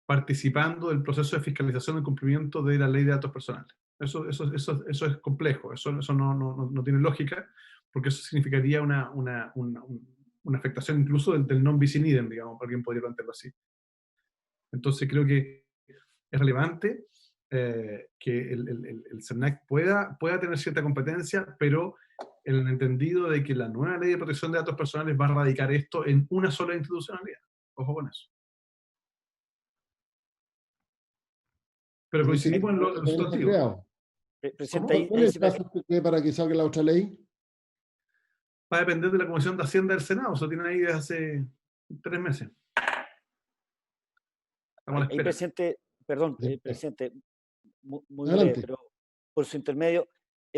participando del proceso de fiscalización del cumplimiento de la ley de datos personales. Eso es complejo, eso no tiene lógica, porque eso significaría una afectación incluso del non bis in idem, digamos, alguien podría plantearlo así. Entonces creo que es relevante que el SENAC pueda tener cierta competencia, pero en el entendido de que la nueva ley de protección de datos personales va a radicar esto en una sola institucionalidad. Ojo con eso. Pero coincidimos en lo sustantivo. Presidente, ¿Cuál es el plazo para que salga la otra ley? Va a depender de la Comisión de Hacienda del Senado. Eso tiene ahí desde hace 3 meses. Ahí, presidente, perdón, presidente, muy breve, pero por su intermedio,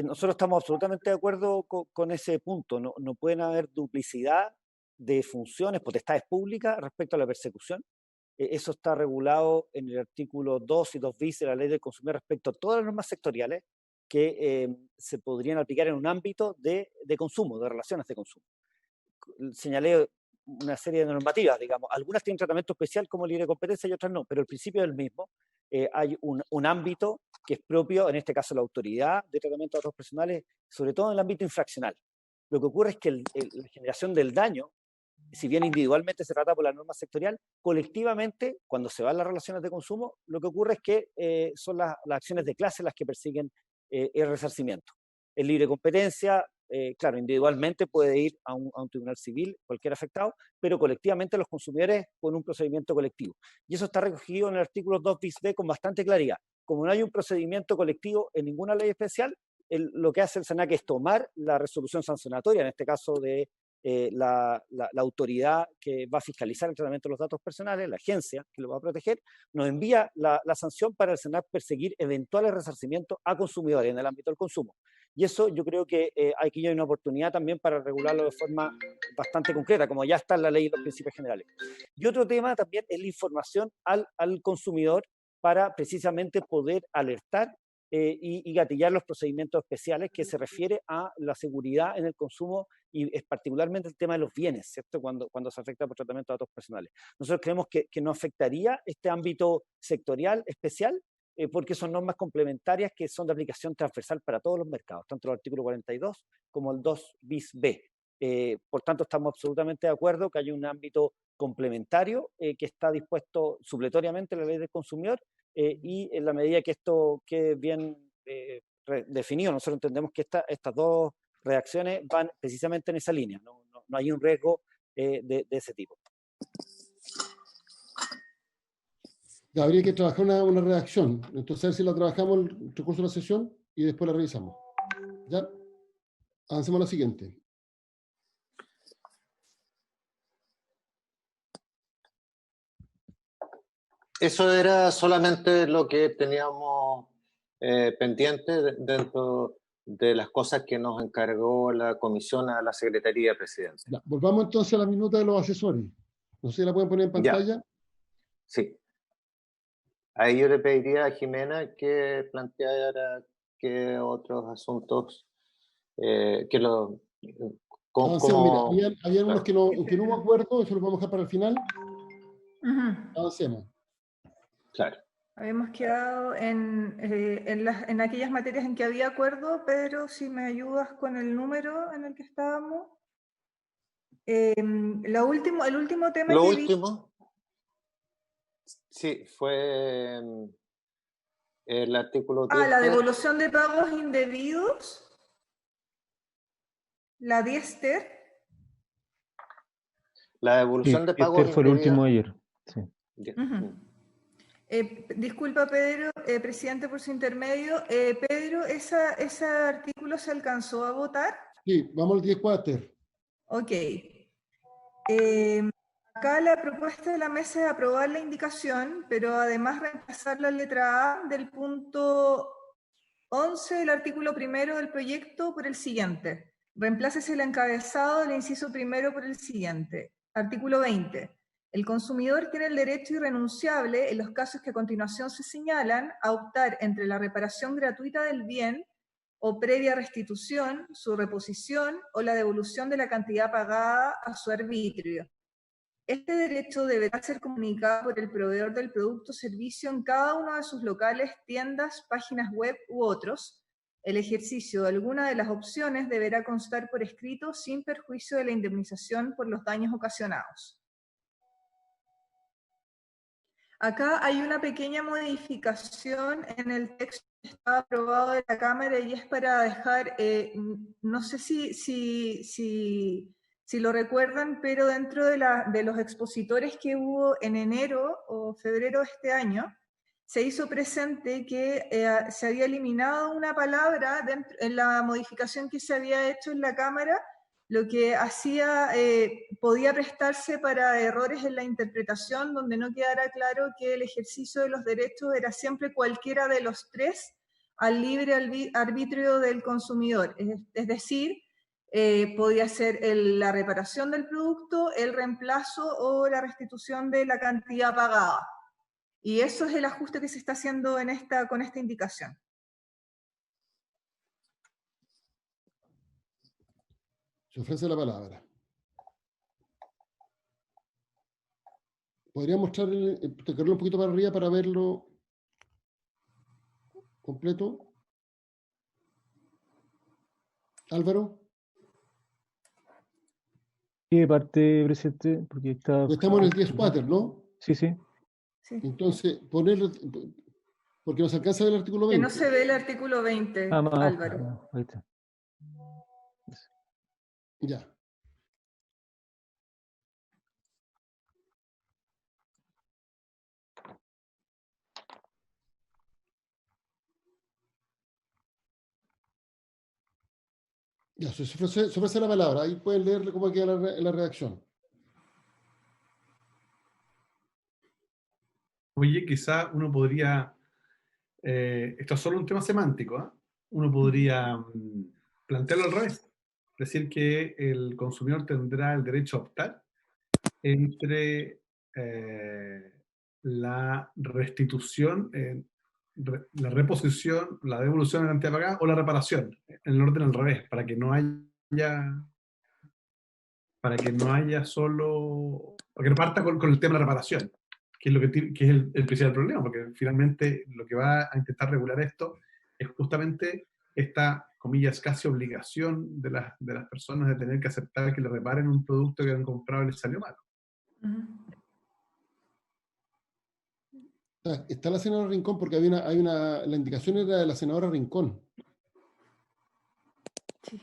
nosotros estamos absolutamente de acuerdo con ese punto. No pueden haber duplicidad de funciones, potestades públicas respecto a la persecución. Eso está regulado en el artículo 2 y 2 bis de la Ley del Consumidor respecto a todas las normas sectoriales que se podrían aplicar en un ámbito de consumo, de relaciones de consumo. Señalé una serie de normativas, digamos. Algunas tienen tratamiento especial como libre competencia y otras no, pero el principio es el mismo. Hay un ámbito que es propio, en este caso la autoridad de tratamiento de datos personales, sobre todo en el ámbito infraccional. Lo que ocurre es que la generación del daño, si bien individualmente se trata por la norma sectorial, colectivamente, cuando se van las relaciones de consumo, lo que ocurre es que son las acciones de clase las que persiguen el resarcimiento. En libre competencia, claro, individualmente puede ir a un tribunal civil, cualquier afectado, pero colectivamente los consumidores con un procedimiento colectivo. Y eso está recogido en el artículo 2 bis B con bastante claridad. Como no hay un procedimiento colectivo en ninguna ley especial, lo que hace el SENAC es tomar la resolución sancionatoria, en este caso de la autoridad que va a fiscalizar el tratamiento de los datos personales, la agencia que lo va a proteger, nos envía la sanción para el SENAC perseguir eventuales resarcimientos a consumidores en el ámbito del consumo. Y eso yo creo que aquí hay una oportunidad también para regularlo de forma bastante concreta, como ya está en la ley de los principios generales. Y otro tema también es la información al consumidor para precisamente poder alertar y gatillar los procedimientos especiales que se refiere a la seguridad en el consumo y es particularmente el tema de los bienes, ¿cierto? Cuando se afecta por tratamiento de datos personales. Nosotros creemos que no afectaría este ámbito sectorial especial porque son normas complementarias que son de aplicación transversal para todos los mercados, tanto el artículo 42 como el 2 bis B. Por tanto, estamos absolutamente de acuerdo que hay un ámbito complementario que está dispuesto supletoriamente en la ley del consumidor y en la medida que esto quede bien definido, nosotros entendemos que estas dos reacciones van precisamente en esa línea, no hay un riesgo de ese tipo. Ya, habría que trabajar una redacción, entonces a ver si la trabajamos en el recurso de la sesión y después la revisamos. Ya, avancemos a la siguiente. Eso era solamente lo que teníamos pendiente dentro de las cosas que nos encargó la comisión a la Secretaría de Presidencia. Ya, volvamos entonces a la minuta de los asesores. No sé si la pueden poner en pantalla. Ya. Sí. Ahí yo le pediría a Jimena que planteara qué otros asuntos, que lo... Avancemos, mira, habían unos claro. que no hubo acuerdo, eso lo vamos a dejar para el final. Avancemos. Claro. Habíamos quedado en aquellas materias en que había acuerdo, pero si me ayudas con el número en el que estábamos. El último tema Lo que último, sí, fue el artículo 10. la devolución de pagos indebidos. La 10 ter. La devolución de pagos Este fue el último ayer. Sí. Disculpa, Pedro, presidente, por su intermedio. Pedro, ¿ese artículo se alcanzó a votar? Sí, vamos al 10 cuater. Ok. Acá la propuesta de la mesa es aprobar la indicación, pero además reemplazar la letra A del punto 11 del artículo primero del proyecto por el siguiente. Reemplácese el encabezado del inciso primero por el siguiente. Artículo 20. El consumidor tiene el derecho irrenunciable, en los casos que a continuación se señalan, a optar entre la reparación gratuita del bien o previa restitución, su reposición o la devolución de la cantidad pagada a su arbitrio. Este derecho deberá ser comunicado por el proveedor del producto o servicio en cada uno de sus locales, tiendas, páginas web u otros. El ejercicio de alguna de las opciones deberá constar por escrito sin perjuicio de la indemnización por los daños ocasionados. Acá hay una pequeña modificación en el texto que está aprobado de la Cámara y es para dejar, no sé si lo recuerdan, pero dentro de los expositores que hubo en enero o febrero de este año, se hizo presente que se había eliminado una palabra en la modificación que se había hecho en la Cámara, lo que podía prestarse para errores en la interpretación, donde no quedara claro que el ejercicio de los derechos era siempre cualquiera de los tres al libre arbitrio del consumidor. Es decir, podía ser la reparación del producto, el reemplazo o la restitución de la cantidad pagada. Y eso es el ajuste que se está haciendo con esta indicación. Se ofrece la palabra. ¿Podría mostrarle, tocarlo un poquito para arriba para verlo completo? Álvaro. ¿Qué parte, presidente? Porque estamos en el 10 cuater, ¿no? Sí, sí. Entonces, ponerlo, porque nos alcanza el artículo 20. Que no se ve el artículo 20, Álvaro. Ahí está. Ya. Ya, se ofrece la palabra. Ahí pueden leerle cómo queda la redacción. Oye, quizá uno podría, esto es solo un tema semántico, ¿eh? Uno podría plantearlo al revés. Decir que el consumidor tendrá el derecho a optar entre la restitución, la reposición, la devolución de la cantidad pagada o la reparación, en el orden al revés, para que no haya solo, para que no parta con el tema de la reparación, que es el principal problema, porque finalmente lo que va a intentar regular esto es justamente esta, comillas, casi obligación de las personas de tener que aceptar que le reparen un producto que han comprado y les salió mal. Está la senadora Rincón porque la indicación era de la senadora Rincón. Sí.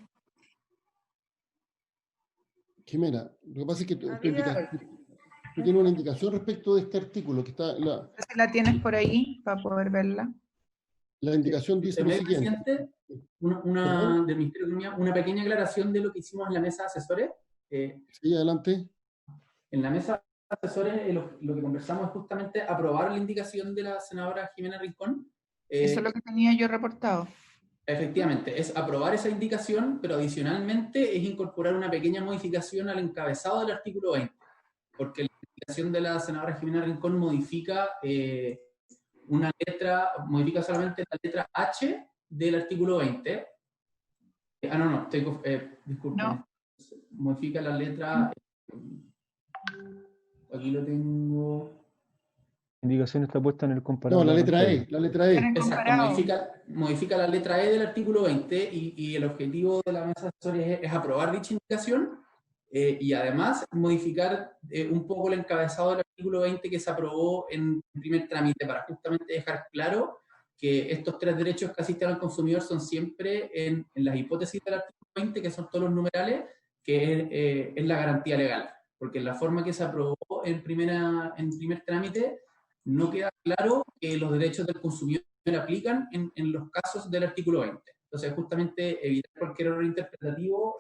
Jimena, lo que pasa es que tú tienes una indicación respecto de este artículo que está ¿La tienes por ahí para poder verla? La indicación dice lo siguiente. Del Ministerio de Economía, una pequeña aclaración de lo que hicimos en la mesa de asesores. Sí, adelante. En la mesa de asesores lo que conversamos es justamente aprobar la indicación de la senadora Jimena Rincón. Eso es lo que tenía yo reportado. Efectivamente, es aprobar esa indicación, pero adicionalmente es incorporar una pequeña modificación al encabezado del artículo 20, porque la indicación de la senadora Jimena Rincón modifica una letra, modifica solamente la letra H del artículo 20. No, disculpe. No. Modifica la letra, aquí lo tengo. La indicación está puesta en el comparado. No, la letra pantalla. E, la letra E. Exacto, modifica la letra E del artículo 20 y el objetivo de la mesa de asesores es aprobar dicha indicación y además modificar un poco el encabezado del artículo 20 que se aprobó en primer trámite para justamente dejar claro que estos 3 derechos que asisten al consumidor son siempre en las hipótesis del artículo 20, que son todos los numerales, que es la garantía legal. Porque en la forma que se aprobó en primer trámite, no queda claro que los derechos del consumidor aplican en los casos del artículo 20. Entonces, justamente evitar cualquier error interpretativo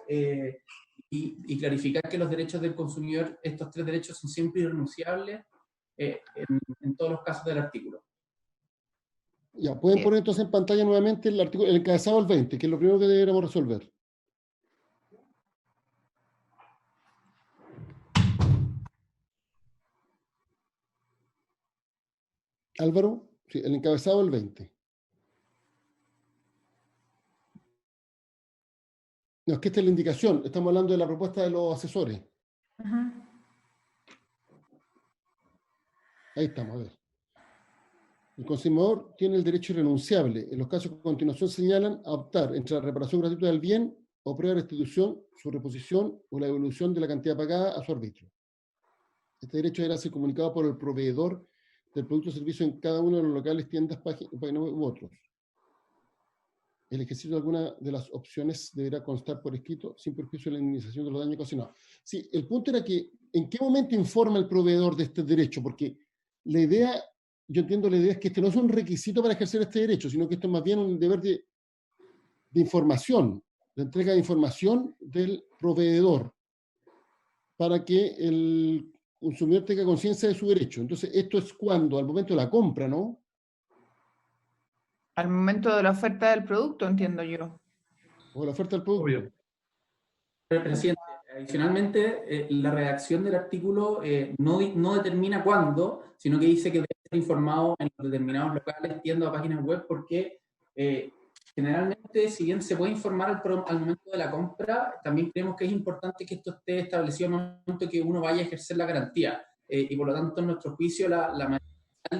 y clarificar que los derechos del consumidor, estos 3 derechos son siempre irrenunciables en todos los casos del artículo. Ya, pueden poner entonces en pantalla nuevamente el encabezado del 20, que es lo primero que deberíamos resolver. Álvaro, sí, el encabezado del 20. No, es que esta es la indicación. Estamos hablando de la propuesta de los asesores. Ahí estamos, a ver. El consumidor tiene el derecho irrenunciable, en los casos que a continuación señalan, a optar entre la reparación gratuita del bien o prueba de restitución, su reposición o la devolución de la cantidad pagada a su arbitrio. Este derecho deberá ser comunicado por el proveedor del producto o servicio en cada uno de los locales, tiendas, páginas u otros. El ejercicio de alguna de las opciones deberá constar por escrito, sin perjuicio de la indemnización de los daños ocasionados. Sí, el punto era que, ¿en qué momento informa el proveedor de este derecho? Porque la idea, yo entiendo la idea es que este no es un requisito para ejercer este derecho, sino que esto es más bien un deber de información, de entrega de información del proveedor, para que el consumidor tenga conciencia de su derecho. Entonces, esto es cuando, al momento de la compra, ¿no? Al momento de la oferta del producto, entiendo yo. O la oferta del producto. Obvio. Presidente, adicionalmente, la redacción del artículo no determina cuándo, sino que dice que debe ser informado en los determinados locales, tiendas o páginas web, porque generalmente, si bien se puede informar al momento de la compra, también creemos que es importante que esto esté establecido al momento que uno vaya a ejercer la garantía. Y por lo tanto, en nuestro juicio, la manera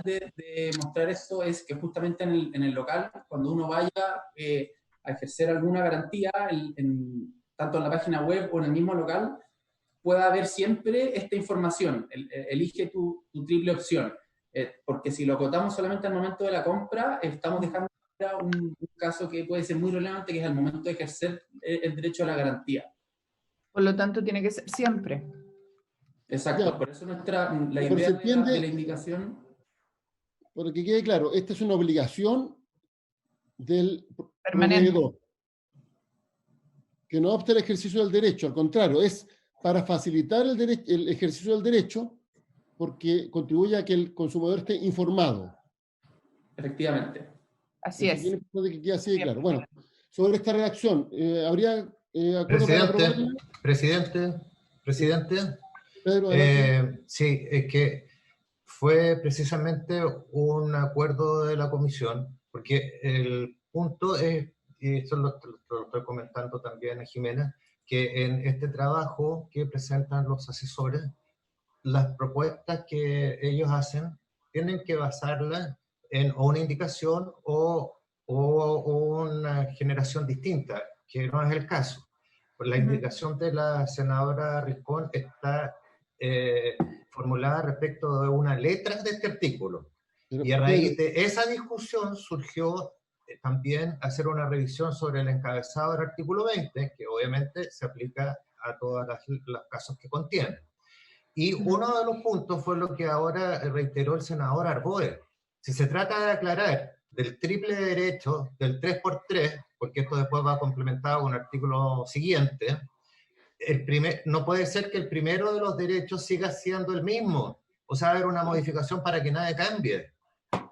de mostrar esto es que justamente en el local, cuando uno vaya a ejercer alguna garantía, tanto en la página web o en el mismo local, pueda haber siempre esta información. Elige tu triple opción. Porque si lo acotamos solamente al momento de la compra, estamos dejando un caso que puede ser muy relevante, que es el momento de ejercer el derecho a la garantía. Por lo tanto, tiene que ser siempre. Exacto, Ya. por eso la idea de la indicación... Para que quede claro, esta es una obligación del Permanente. proveedor, que no opta el ejercicio del derecho, al contrario, es para facilitar el ejercicio del derecho, porque contribuye a que el consumidor esté informado. Efectivamente. Así es. Es importante que quede así de claro. Bueno, sobre esta redacción, ¿habría acuerdo para aprobarla? Presidente, Pedro, sí, es que fue precisamente un acuerdo de la comisión, porque el punto es, y eso lo estoy comentando también a Jimena, que en este trabajo que presentan los asesores, las propuestas que ellos hacen tienen que basarlas en o una indicación o una generación distinta, que no es el caso. La indicación de la senadora Rincón está formulada respecto de una letra de este artículo. Y a raíz de esa discusión surgió también hacer una revisión sobre el encabezado del artículo 20, que obviamente se aplica a todos los casos que contiene. Y uno de los puntos fue lo que ahora reiteró el senador Arboe. Si se trata de aclarar del triple derecho, del 3x3, porque esto después va complementado con el artículo siguiente, no puede ser que el primero de los derechos siga siendo el mismo. O sea, haber una modificación para que nada cambie.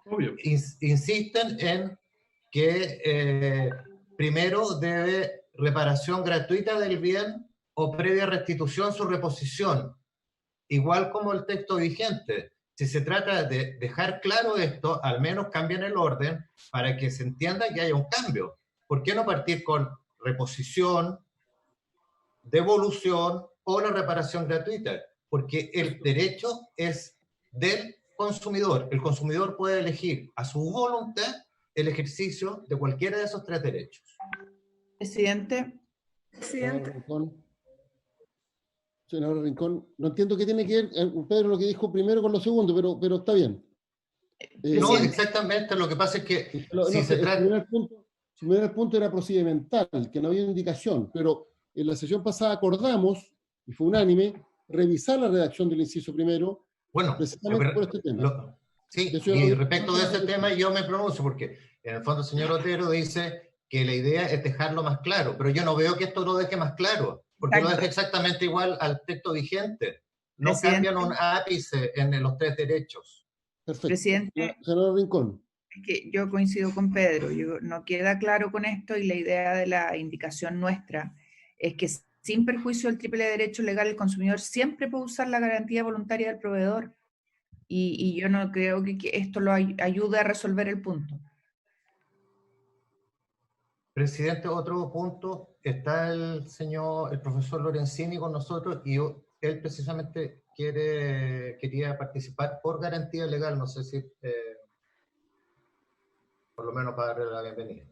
Obvio. Insisten en que primero debe reparación gratuita del bien o previa restitución su reposición. Igual como el texto vigente. Si se trata de dejar claro esto, al menos cambien el orden para que se entienda que haya un cambio. ¿Por qué no partir con reposición, devolución o la reparación gratuita? Porque el derecho es del consumidor. El consumidor puede elegir a su voluntad el ejercicio de cualquiera de esos tres derechos. Presidente. Senador Rincón, no entiendo qué tiene que ver, Pedro, lo que dijo primero con lo segundo, pero está bien. No, exactamente, lo que pasa es que si se trata... Su primer punto era procedimental, que no había indicación, pero en la sesión pasada acordamos, y fue unánime, revisar la redacción del inciso primero, bueno, precisamente por este tema. Sí, y respecto de ese tema yo me pronuncio, porque en el fondo el señor Otero dice que la idea es dejarlo más claro, pero yo no veo que esto lo deje más claro, porque lo deja exactamente igual al texto vigente. No cambian un ápice en los tres derechos. Perfecto. Presidente, senador Rincón. Es que yo coincido con Pedro, no queda claro con esto, y la idea de la indicación nuestra es que sin perjuicio del triple derecho legal, el consumidor siempre puede usar la garantía voluntaria del proveedor, y yo no creo que esto lo ayude a resolver el punto. Presidente, otro punto, está el profesor Lorenzini con nosotros, y él precisamente quería participar por garantía legal, no sé si, por lo menos para darle la bienvenida.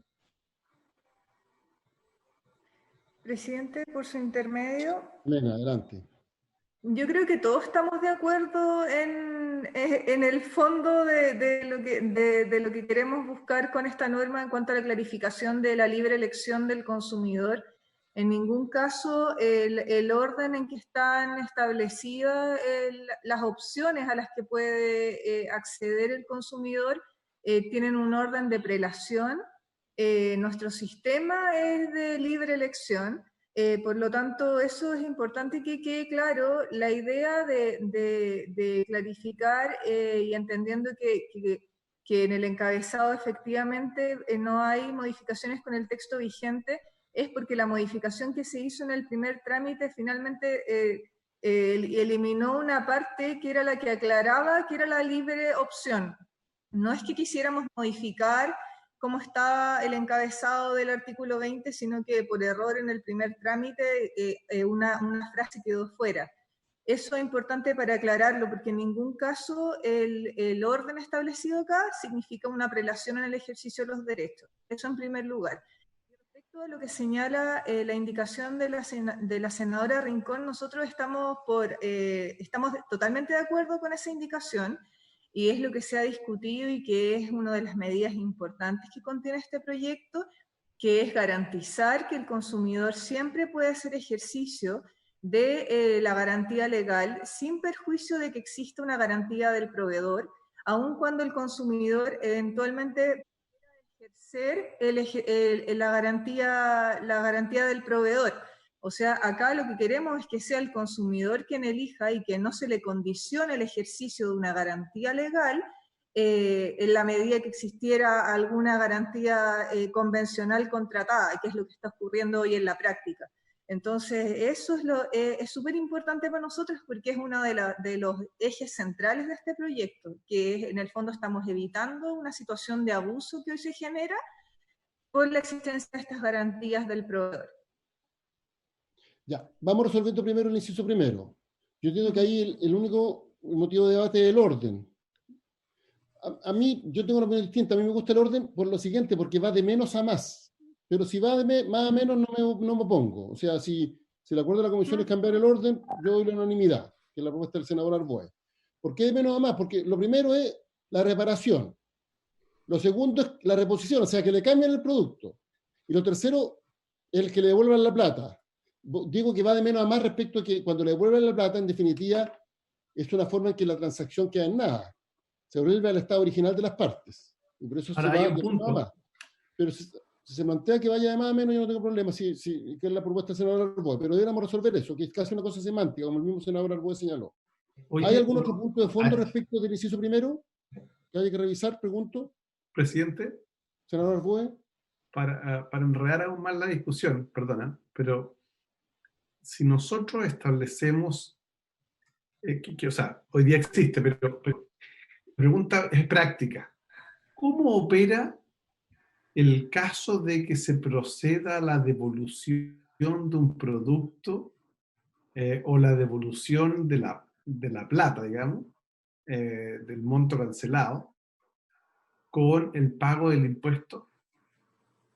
Presidente, por su intermedio. Venga, adelante. Yo creo que todos estamos de acuerdo en el fondo de lo que queremos buscar con esta norma en cuanto a la clarificación de la libre elección del consumidor. En ningún caso el orden en que están establecidas las opciones a las que puede acceder el consumidor tienen un orden de prelación. Nuestro sistema es de libre elección. Por lo tanto, eso es importante que quede claro. La idea de clarificar y entendiendo que en el encabezado efectivamente no hay modificaciones con el texto vigente, es porque la modificación que se hizo en el primer trámite finalmente eliminó una parte que era la que aclaraba que era la libre opción. No es que quisiéramos modificar cómo está el encabezado del artículo 20, sino que por error en el primer trámite una frase quedó fuera. Eso es importante para aclararlo, porque en ningún caso el orden establecido acá significa una prelación en el ejercicio de los derechos. Eso en primer lugar. Respecto a lo que señala la indicación de la senadora Rincón, nosotros estamos totalmente de acuerdo con esa indicación, y es lo que se ha discutido y que es una de las medidas importantes que contiene este proyecto, que es garantizar que el consumidor siempre puede hacer ejercicio de la garantía legal sin perjuicio de que exista una garantía del proveedor, aun cuando el consumidor eventualmente pueda ejercer la garantía del proveedor. O sea, acá lo que queremos es que sea el consumidor quien elija y que no se le condicione el ejercicio de una garantía legal en la medida que existiera alguna garantía convencional contratada, que es lo que está ocurriendo hoy en la práctica. Entonces, eso es súper importante para nosotros, porque es uno de los ejes centrales de este proyecto, que en el fondo estamos evitando una situación de abuso que hoy se genera por la existencia de estas garantías del proveedor. Ya, vamos resolviendo primero el inciso primero. Yo entiendo que ahí el único motivo de debate es el orden. A mí, yo tengo una opinión distinta. A mí me gusta el orden por lo siguiente, porque va de menos a más. Pero si va de más a menos, no me opongo. O sea, si el acuerdo de la comisión es cambiar el orden, yo doy la unanimidad, que es la propuesta del senador Arboe. ¿Por qué de menos a más? Porque lo primero es la reparación. Lo segundo es la reposición, o sea, que le cambien el producto. Y lo tercero es el que le devuelvan la plata. Digo que va de menos a más respecto a que cuando le devuelven la plata, en definitiva, es una forma en que la transacción queda en nada. Se vuelve al estado original de las partes. Y por eso ahora se va hay de un menos a punto. más. Pero si se plantea que vaya de más a menos, yo no tengo problema, que es la propuesta del senador Arboe. Pero deberíamos resolver eso, que es casi una cosa semántica, como el mismo senador Arboe señaló. Oye, ¿Hay algún otro punto de fondo respecto del inciso primero que haya que revisar? Pregunto. Presidente. Senador Arboe. Para enredar aún más la discusión, perdona, pero si nosotros establecemos o sea, hoy día existe, pero la pregunta es práctica. ¿Cómo opera el caso de que se proceda a la devolución de un producto o la devolución de la plata, digamos, del monto cancelado, con el pago del impuesto,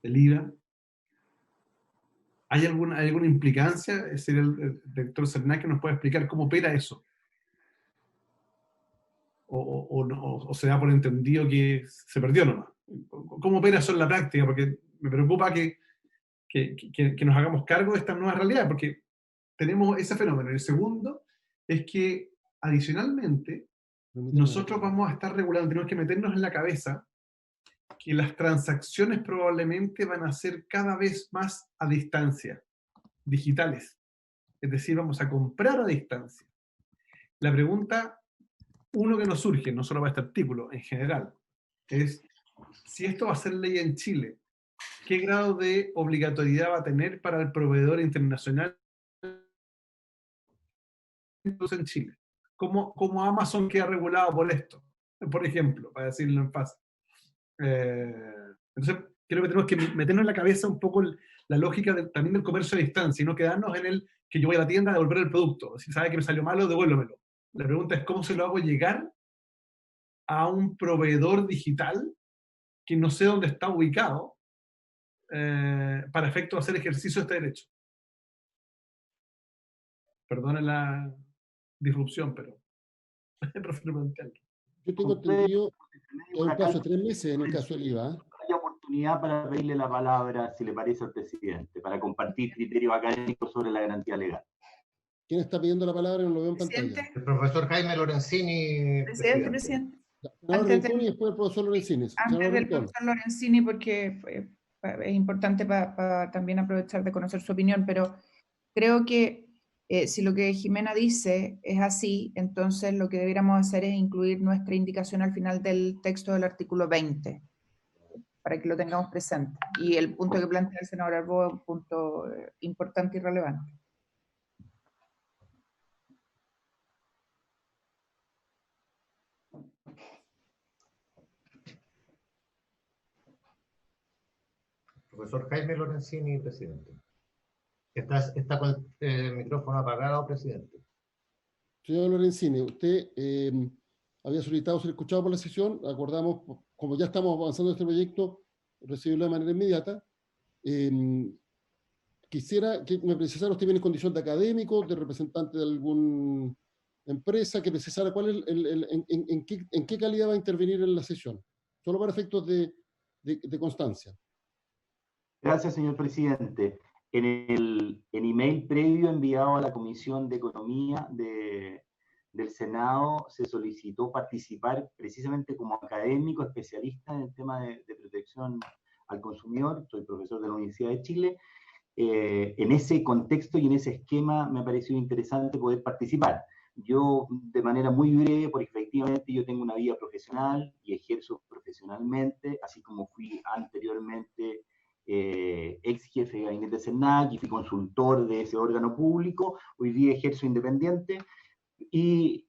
del IVA? ¿Hay alguna implicancia? Sería el director Cernac que nos puede explicar cómo opera eso. O se da por entendido que se perdió nomás. ¿Cómo opera eso en la práctica? Porque me preocupa que nos hagamos cargo de esta nueva realidad, porque tenemos ese fenómeno. El segundo es que, adicionalmente, nosotros vamos a estar regulando, tenemos que meternos en la cabeza que las transacciones probablemente van a ser cada vez más a distancia, digitales. Es decir, vamos a comprar a distancia. La pregunta, uno que nos surge, no solo para este artículo, en general, es si esto va a ser ley en Chile, ¿qué grado de obligatoriedad va a tener para el proveedor internacional en Chile? ¿Cómo Amazon queda regulado por esto? Por ejemplo, para decirlo en fácil. Entonces, creo que tenemos que meternos en la cabeza un poco la lógica también del comercio a distancia y no quedarnos en el que yo voy a la tienda a devolver el producto. Si sabe que me salió malo, devuélvemelo. La pregunta es cómo se lo hago llegar a un proveedor digital que no sé dónde está ubicado para efecto de hacer ejercicio de este derecho. Perdonen la disrupción, pero prefiero plantearlo. Yo tengo entendido que hay un plazo de 3 meses en el caso del IVA. Hay oportunidad para pedirle la palabra, si le parece al presidente, para compartir criterios académicos sobre la garantía legal. ¿Quién está pidiendo la palabra? No lo veo en pantalla. El profesor Jaime Lorenzini. Presidente. Antes del, y después el profesor Lorenzini. Antes del profesor Lorenzini, porque es importante para también aprovechar de conocer su opinión, pero creo que si lo que Jimena dice es así, entonces lo que deberíamos hacer es incluir nuestra indicación al final del texto del artículo 20, para que lo tengamos presente. Y el punto que plantea el senador Arbó es un punto importante y relevante. Profesor Jaime Lorenzini, presidente. Está con el micrófono apagado, presidente. Señor Lorenzini, usted había solicitado ser escuchado por la sesión. Acordamos, como ya estamos avanzando en este proyecto, recibirlo de manera inmediata. Quisiera que me precisara, usted viene en condición de académico, de representante de alguna empresa, que precisara cuál es en qué calidad va a intervenir en la sesión, solo para efectos de constancia. Gracias, señor presidente. En el email previo enviado a la Comisión de Economía del Senado se solicitó participar precisamente como académico especialista en el tema de protección al consumidor. Soy profesor de la Universidad de Chile. En ese contexto y en ese esquema me ha parecido interesante poder participar. Yo, de manera muy breve, porque efectivamente yo tengo una vida profesional y ejerzo profesionalmente, así como fui anteriormente ex jefe de gabinete de Cernac y fui consultor de ese órgano público. Hoy día ejerzo independiente y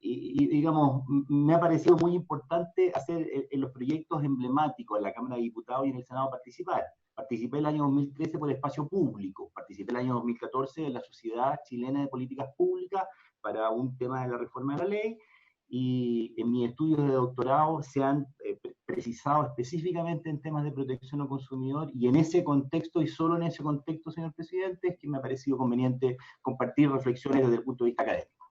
digamos, me ha parecido muy importante hacer en los proyectos emblemáticos en la Cámara de Diputados y en el Senado participar. Participé el año 2013 por Espacio Público, participé el año 2014 en la Sociedad Chilena de Políticas Públicas para un tema de la reforma de la ley, y en mis estudios de doctorado se han precisado específicamente en temas de protección al consumidor, y en ese contexto, y solo en ese contexto, señor presidente, es que me ha parecido conveniente compartir reflexiones desde el punto de vista académico.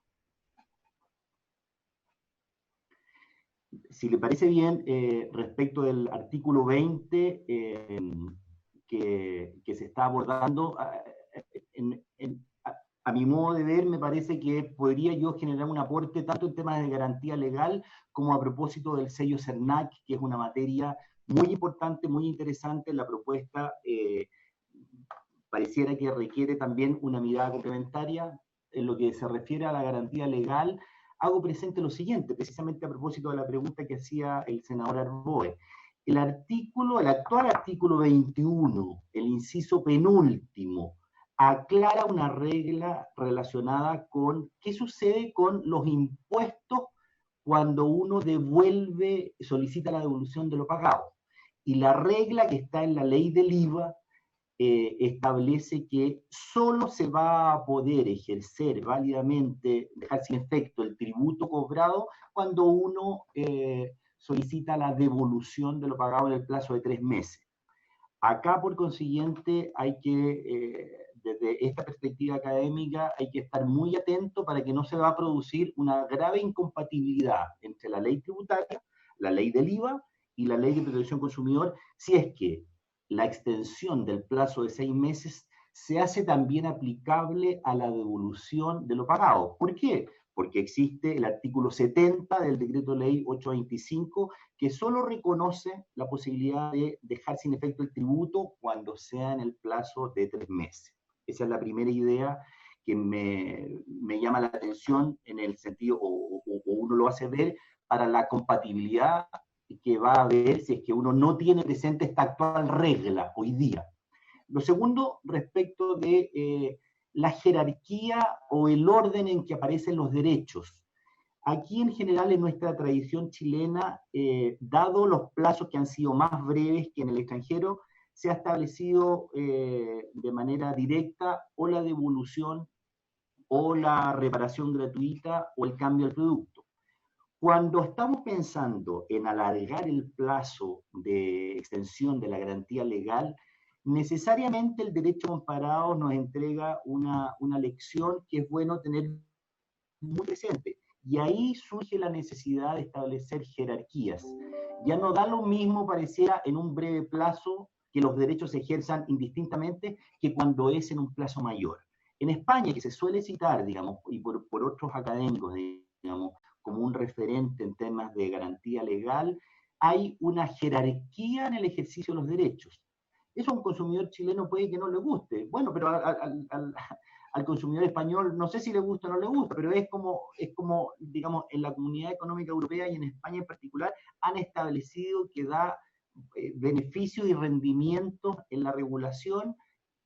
Si le parece bien, respecto del artículo 20 que se está abordando, a mi modo de ver, me parece que podría yo generar un aporte tanto en temas de garantía legal como a propósito del sello Cernac, que es una materia muy importante, muy interesante. La propuesta pareciera que requiere también una mirada complementaria. En lo que se refiere a la garantía legal, hago presente lo siguiente, precisamente a propósito de la pregunta que hacía el senador Arboe. El actual artículo 21, el inciso penúltimo, aclara una regla relacionada con qué sucede con los impuestos cuando uno solicita la devolución de lo pagado. Y la regla que está en la ley del IVA establece que solo se va a poder ejercer válidamente, dejar sin efecto el tributo cobrado cuando uno solicita la devolución de lo pagado en el plazo de 3 meses. Acá, por consiguiente, hay que, desde esta perspectiva académica, hay que estar muy atento para que no se va a producir una grave incompatibilidad entre la ley tributaria, la ley del IVA y la ley de protección consumidor, si es que la extensión del plazo de 6 meses se hace también aplicable a la devolución de lo pagado. ¿Por qué? Porque existe el artículo 70 del Decreto Ley 825, que solo reconoce la posibilidad de dejar sin efecto el tributo cuando sea en el plazo de 3 meses. Esa es la primera idea que me llama la atención en el sentido, o uno lo hace ver, para la compatibilidad que va a haber si es que uno no tiene presente esta actual regla hoy día. Lo segundo, respecto de la jerarquía o el orden en que aparecen los derechos. Aquí en general en nuestra tradición chilena, dado los plazos que han sido más breves que en el extranjero, se ha establecido de manera directa o la devolución o la reparación gratuita o el cambio del producto. Cuando estamos pensando en alargar el plazo de extensión de la garantía legal, necesariamente el derecho comparado nos entrega una lección que es bueno tener muy presente. Y ahí surge la necesidad de establecer jerarquías. Ya no da lo mismo, pareciera, en un breve plazo que los derechos se ejerzan indistintamente que cuando es en un plazo mayor. En España, que se suele citar, digamos, y por otros académicos, digamos, como un referente en temas de garantía legal, hay una jerarquía en el ejercicio de los derechos. Eso a un consumidor chileno puede que no le guste. Bueno, pero al consumidor español no sé si le gusta o no le gusta, pero es como, digamos, en la Comunidad Económica Europea y en España en particular, han establecido que da beneficio y rendimiento en la regulación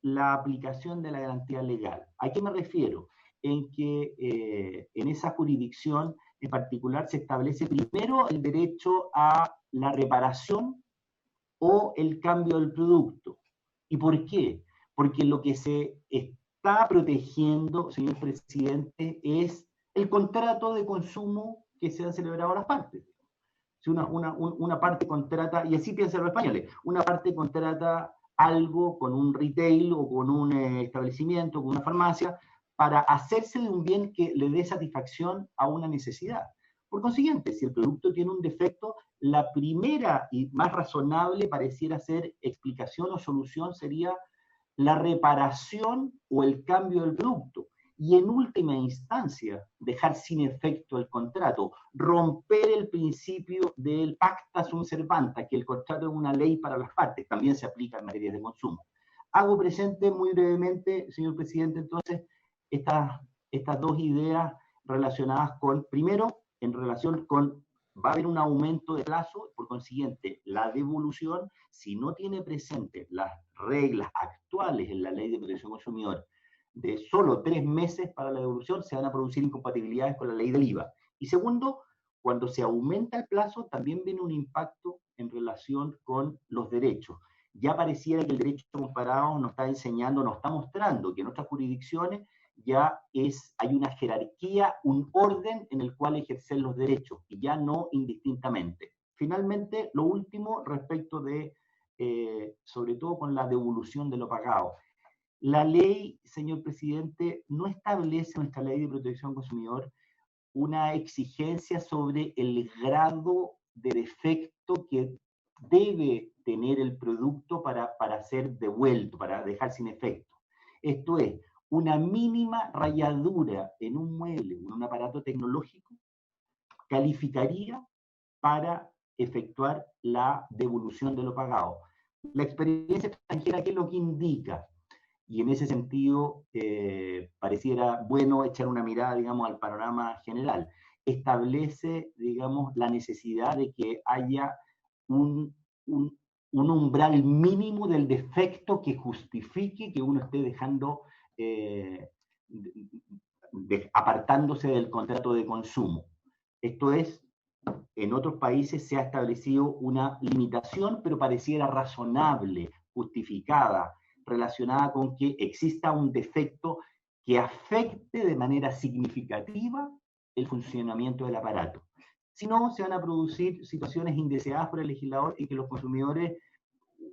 la aplicación de la garantía legal. ¿A qué me refiero? En que en esa jurisdicción en particular se establece primero el derecho a la reparación o el cambio del producto. ¿Y por qué? Porque lo que se está protegiendo, señor presidente, es el contrato de consumo que se han celebrado las partes. Si una parte contrata, y así piensan los españoles, una parte contrata algo con un retail o con un establecimiento, con una farmacia, para hacerse de un bien que le dé satisfacción a una necesidad. Por consiguiente, si el producto tiene un defecto, la primera y más razonable pareciera ser explicación o solución sería la reparación o el cambio del producto. Y en última instancia, dejar sin efecto el contrato, romper el principio del pacta sunt servanda, que el contrato es una ley para las partes, también se aplica en materia de consumo. Hago presente muy brevemente, señor presidente, entonces, estas dos ideas relacionadas con, primero, en relación con, va a haber un aumento de plazo, por consiguiente, la devolución, si no tiene presente las reglas actuales en la Ley de Protección Consumidor, de solo 3 meses para la devolución, se van a producir incompatibilidades con la ley del IVA. Y segundo, cuando se aumenta el plazo, también viene un impacto en relación con los derechos. Ya pareciera que el derecho comparado nos está enseñando, nos está mostrando que en otras jurisdicciones ya hay una jerarquía, un orden en el cual ejercer los derechos, y ya no indistintamente. Finalmente, lo último respecto de, sobre todo con la devolución de lo pagado. La ley, señor presidente, no establece, nuestra ley de protección al consumidor, una exigencia sobre el grado de defecto que debe tener el producto para ser devuelto, para dejar sin efecto. Esto es, una mínima rayadura en un mueble, en un aparato tecnológico, calificaría para efectuar la devolución de lo pagado. La experiencia extranjera, ¿qué es lo que indica? Y en ese sentido, pareciera bueno echar una mirada, digamos, al panorama general. Establece, digamos, la necesidad de que haya un umbral mínimo del defecto que justifique que uno esté dejando apartándose del contrato de consumo. Esto es, en otros países se ha establecido una limitación, pero pareciera razonable, justificada, relacionada con que exista un defecto que afecte de manera significativa el funcionamiento del aparato. Si no, se van a producir situaciones indeseadas por el legislador y que los consumidores,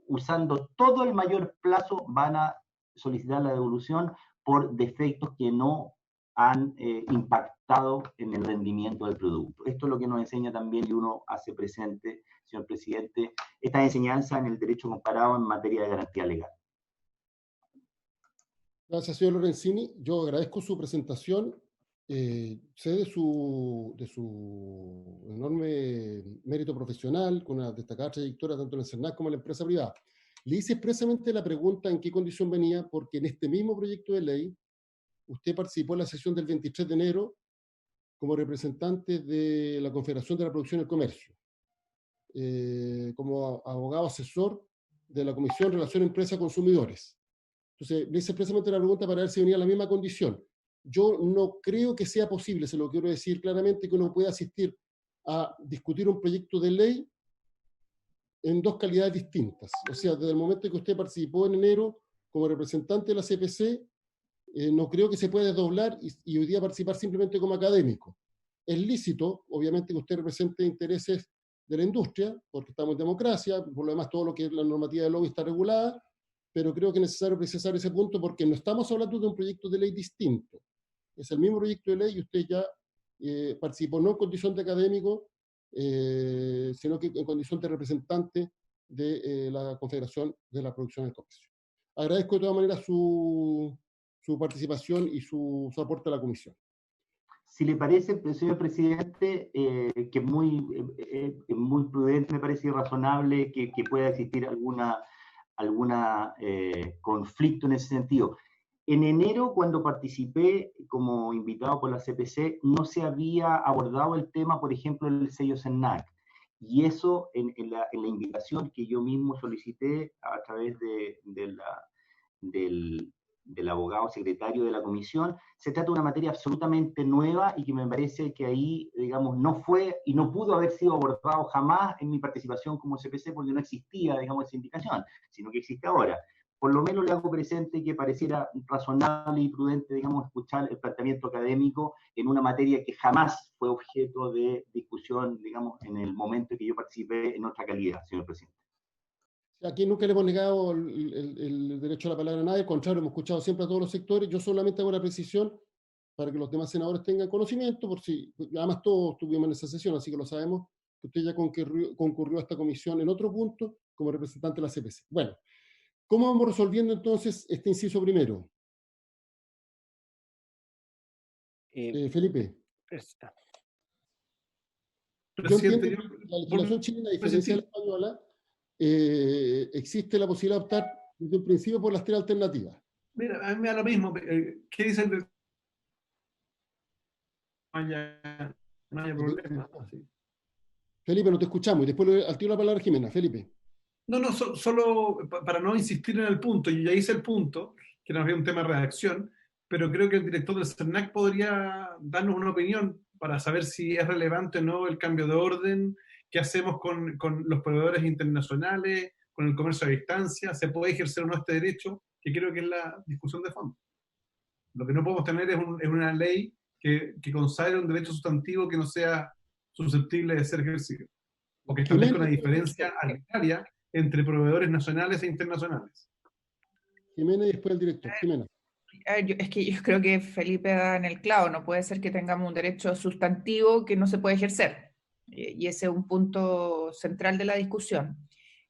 usando todo el mayor plazo, van a solicitar la devolución por defectos que no han impactado en el rendimiento del producto. Esto es lo que nos enseña también, y uno hace presente, señor presidente, esta enseñanza en el derecho comparado en materia de garantía legal. Gracias, señor Lorenzini. Yo agradezco su presentación. Sé de su enorme mérito profesional, con una destacada trayectoria tanto en el CERNAC como en la empresa privada. Le hice expresamente la pregunta en qué condición venía, porque en este mismo proyecto de ley, usted participó en la sesión del 23 de enero como representante de la Confederación de la Producción y el Comercio, como abogado asesor de la Comisión de Relación Empresa-Consumidores. Entonces, le hice expresamente la pregunta para ver si venía en la misma condición. Yo no creo que sea posible, se lo quiero decir claramente, que uno pueda asistir a discutir un proyecto de ley en dos calidades distintas. O sea, desde el momento que usted participó en enero como representante de la CPC, no creo que se pueda desdoblar y hoy día participar simplemente como académico. Es lícito, obviamente, que usted represente intereses de la industria, porque estamos en democracia, por lo demás todo lo que es la normativa de lobby está regulada, pero creo que es necesario precisar ese punto porque no estamos hablando de un proyecto de ley distinto. Es el mismo proyecto de ley y usted ya participó no en condición de académico, sino que en condición de representante de la Confederación de la Producción del Comercio. Agradezco de todas maneras su participación y su aporte a la comisión. Si le parece, señor presidente, que es muy prudente, me parece razonable que pueda existir alguna conflicto en ese sentido. En enero, cuando participé como invitado por la CPC, no se había abordado el tema, por ejemplo, del sello CERNAC. Y eso, en la invitación que yo mismo solicité a través del abogado secretario de la comisión, se trata de una materia absolutamente nueva y que me parece que ahí, digamos, no fue y no pudo haber sido abordado jamás en mi participación como CPC porque no existía, digamos, esa indicación, sino que existe ahora. Por lo menos le hago presente que pareciera razonable y prudente, digamos, escuchar el planteamiento académico en una materia que jamás fue objeto de discusión, digamos, en el momento en que yo participé en otra calidad, señor presidente. Aquí nunca le hemos negado el derecho a la palabra a nadie, al contrario, hemos escuchado siempre a todos los sectores. Yo solamente hago la precisión para que los demás senadores tengan conocimiento, por si, además todos estuvimos en esa sesión, así que lo sabemos, que usted ya concurrió a esta comisión en otro punto como representante de la CPC. Bueno, ¿cómo vamos resolviendo entonces este inciso primero? Felipe. Yo entiendo que la legislación chilena, a diferencia de la española, existe la posibilidad de optar desde un principio por las tres alternativas. Mira, a mí me da lo mismo. ¿Qué dicen? No haya problema. Sí. Felipe, no te escuchamos. Y después al tiro la palabra a Jimena. Felipe. No, solo para no insistir en el punto. Yo ya hice el punto, que no había un tema de redacción, pero creo que el director del CERNAC podría darnos una opinión para saber si es relevante o no el cambio de orden, qué hacemos con los proveedores internacionales, con el comercio a distancia, se puede ejercer o no este derecho, que creo que es la discusión de fondo. Lo que no podemos tener es una ley que consagre un derecho sustantivo que no sea susceptible de ser ejercido, o que establezca una diferencia arbitraria entre proveedores nacionales e internacionales. Jimena y después el director. Jimena. Es que yo creo que Felipe da en el clavo, no puede ser que tengamos un derecho sustantivo que no se puede ejercer. Y ese es un punto central de la discusión.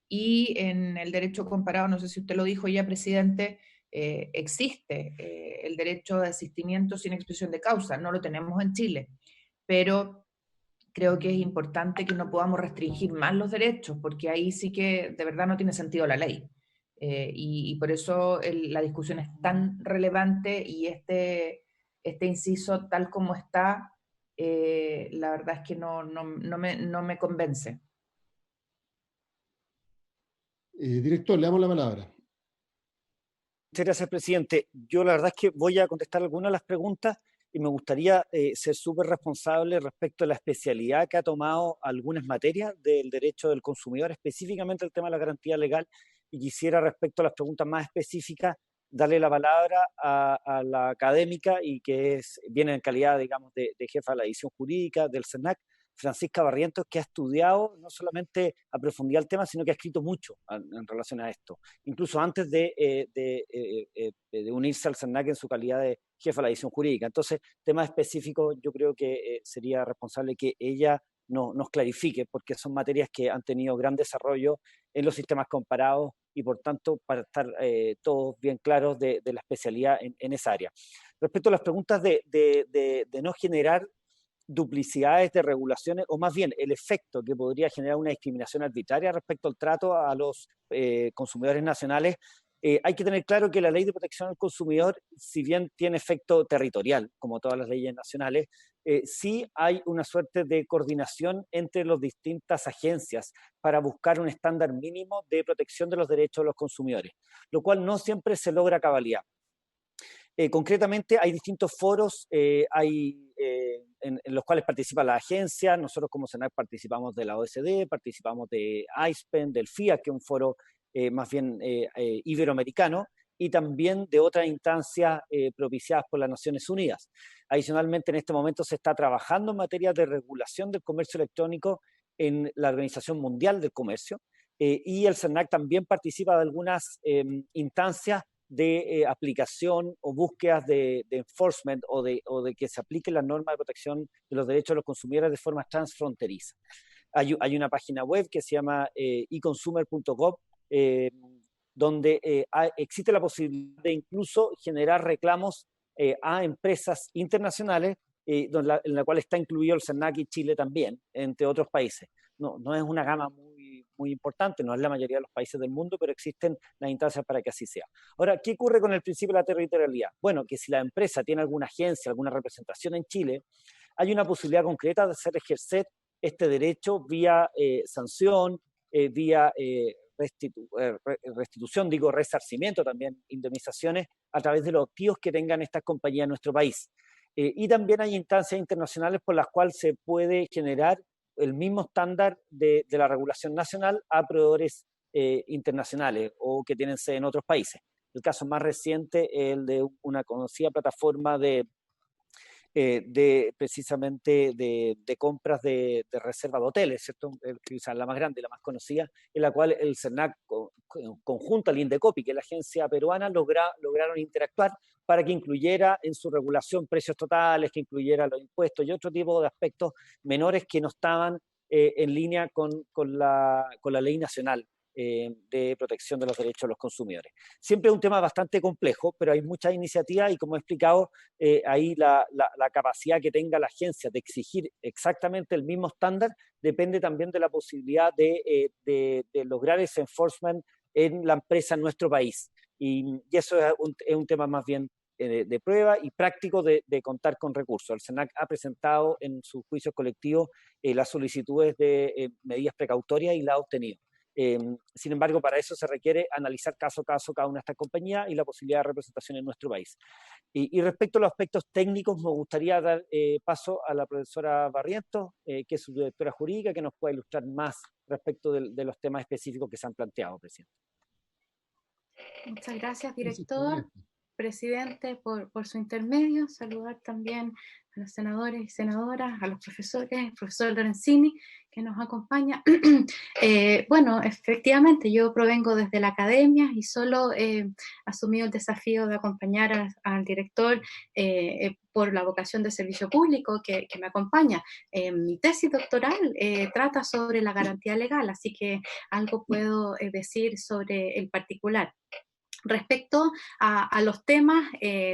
Y en el derecho comparado, no sé si usted lo dijo ya, presidente, existe el derecho de asistimiento sin expresión de causa, no lo tenemos en Chile, pero creo que es importante que no podamos restringir más los derechos, porque ahí sí que de verdad no tiene sentido la ley. Y por eso la discusión es tan relevante y este inciso tal como está, la verdad es que no me convence. Director, le damos la palabra. Muchas gracias, presidente. Yo la verdad es que voy a contestar algunas de las preguntas y me gustaría ser súper responsable respecto a la especialidad que ha tomado algunas materias del derecho del consumidor, específicamente el tema de la garantía legal, y quisiera, respecto a las preguntas más específicas, darle la palabra a la académica y que viene en calidad, digamos, de jefa de la división jurídica del CERNAC, Francisca Barrientos, que ha estudiado no solamente a profundidad el tema, sino que ha escrito mucho en relación a esto, incluso antes de unirse al CERNAC en su calidad de jefa de la división jurídica. Entonces, temas específicos yo creo que sería responsable que ella nos clarifique, porque son materias que han tenido gran desarrollo en los sistemas comparados y por tanto para estar todos bien claros de la especialidad en esa área. Respecto a las preguntas de no generar duplicidades de regulaciones, o más bien el efecto que podría generar una discriminación arbitraria respecto al trato a los consumidores nacionales, hay que tener claro que la Ley de Protección al Consumidor, si bien tiene efecto territorial, como todas las leyes nacionales, sí hay una suerte de coordinación entre las distintas agencias para buscar un estándar mínimo de protección de los derechos de los consumidores, lo cual no siempre se logra a cabalidad. Concretamente, hay distintos foros en los cuales participa la agencia. Nosotros como CERNAC participamos de la OECD, participamos de ISPEN, del FIA, que es un foro más bien iberoamericano, y también de otras instancias propiciadas por las Naciones Unidas. Adicionalmente, en este momento se está trabajando en materia de regulación del comercio electrónico en la Organización Mundial del Comercio, y el CERNAC también participa de algunas instancias de aplicación o búsquedas de enforcement o de que se aplique la norma de protección de los derechos de los consumidores de forma transfronteriza. Hay una página web que se llama econsumer.gov, donde existe la posibilidad de incluso generar reclamos a empresas internacionales, en la cual está incluido el CERNAC y Chile también, entre otros países. No es una gama muy importante, no es la mayoría de los países del mundo, pero existen las instancias para que así sea. Ahora, ¿qué ocurre con el principio de la territorialidad? Bueno, que si la empresa tiene alguna agencia, alguna representación en Chile, hay una posibilidad concreta de hacer ejercer este derecho vía sanción, vía restitución, resarcimiento también, indemnizaciones, a través de los activos que tengan estas compañías en nuestro país. Y también hay instancias internacionales por las cuales se puede generar el mismo estándar de la regulación nacional a proveedores internacionales o que tienen sede en otros países. El caso más reciente es el de una conocida plataforma precisamente de compras de reserva de hoteles, ¿cierto? Quizás la más grande, la más conocida, en la cual el CERNAC conjunto al Indecopi, que es la agencia peruana, lograron interactuar para que incluyera en su regulación precios totales, que incluyera los impuestos y otro tipo de aspectos menores que no estaban en línea con la ley nacional de protección de los derechos de los consumidores. Siempre es un tema bastante complejo, pero hay muchas iniciativas y como he explicado, ahí la capacidad que tenga la agencia de exigir exactamente el mismo estándar depende también de la posibilidad de lograr ese enforcement en la empresa en nuestro país. Y eso es un tema más bien de prueba y práctico de contar con recursos. El CERNAC ha presentado en sus juicios colectivos las solicitudes de medidas precautorias y las ha obtenido. Sin embargo, para eso se requiere analizar caso a caso cada una de estas compañías y la posibilidad de representación en nuestro país. Y respecto a los aspectos técnicos, me gustaría dar paso a la profesora Barrientos, que es su directora jurídica, que nos pueda ilustrar más respecto de los temas específicos que se han planteado, presidente. Muchas gracias, director. Presidente, por su intermedio. Saludar también a los senadores y senadoras, a los profesores, el profesor Lorenzini, que nos acompaña. Bueno, efectivamente, yo provengo desde la academia y solo he asumido el desafío de acompañar al director por la vocación de servicio público que me acompaña. Mi tesis doctoral trata sobre la garantía legal, así que algo puedo decir sobre el particular. Respecto a los temas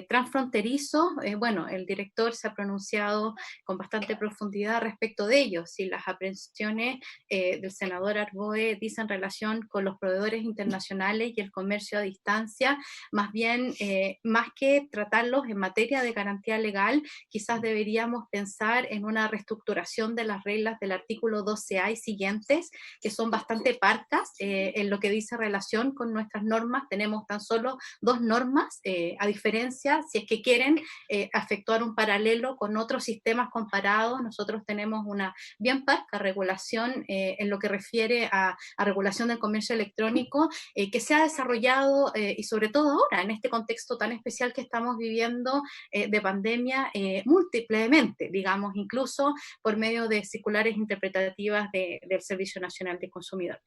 transfronterizos, bueno, el director se ha pronunciado con bastante profundidad respecto de ellos. Si las aprehensiones del senador Arboe dicen relación con los proveedores internacionales y el comercio a distancia, más bien, más que tratarlos en materia de garantía legal, quizás deberíamos pensar en una reestructuración de las reglas del artículo 12A y siguientes, que son bastante parcas en lo que dice relación con nuestras normas. Tenemos están solo 2 normas, a diferencia, si es que quieren efectuar un paralelo con otros sistemas comparados, nosotros tenemos una bien parca regulación en lo que refiere a regulación del comercio electrónico, que se ha desarrollado, y sobre todo ahora, en este contexto tan especial que estamos viviendo de pandemia, múltiplemente, digamos, incluso por medio de circulares interpretativas del Servicio Nacional de Consumidor.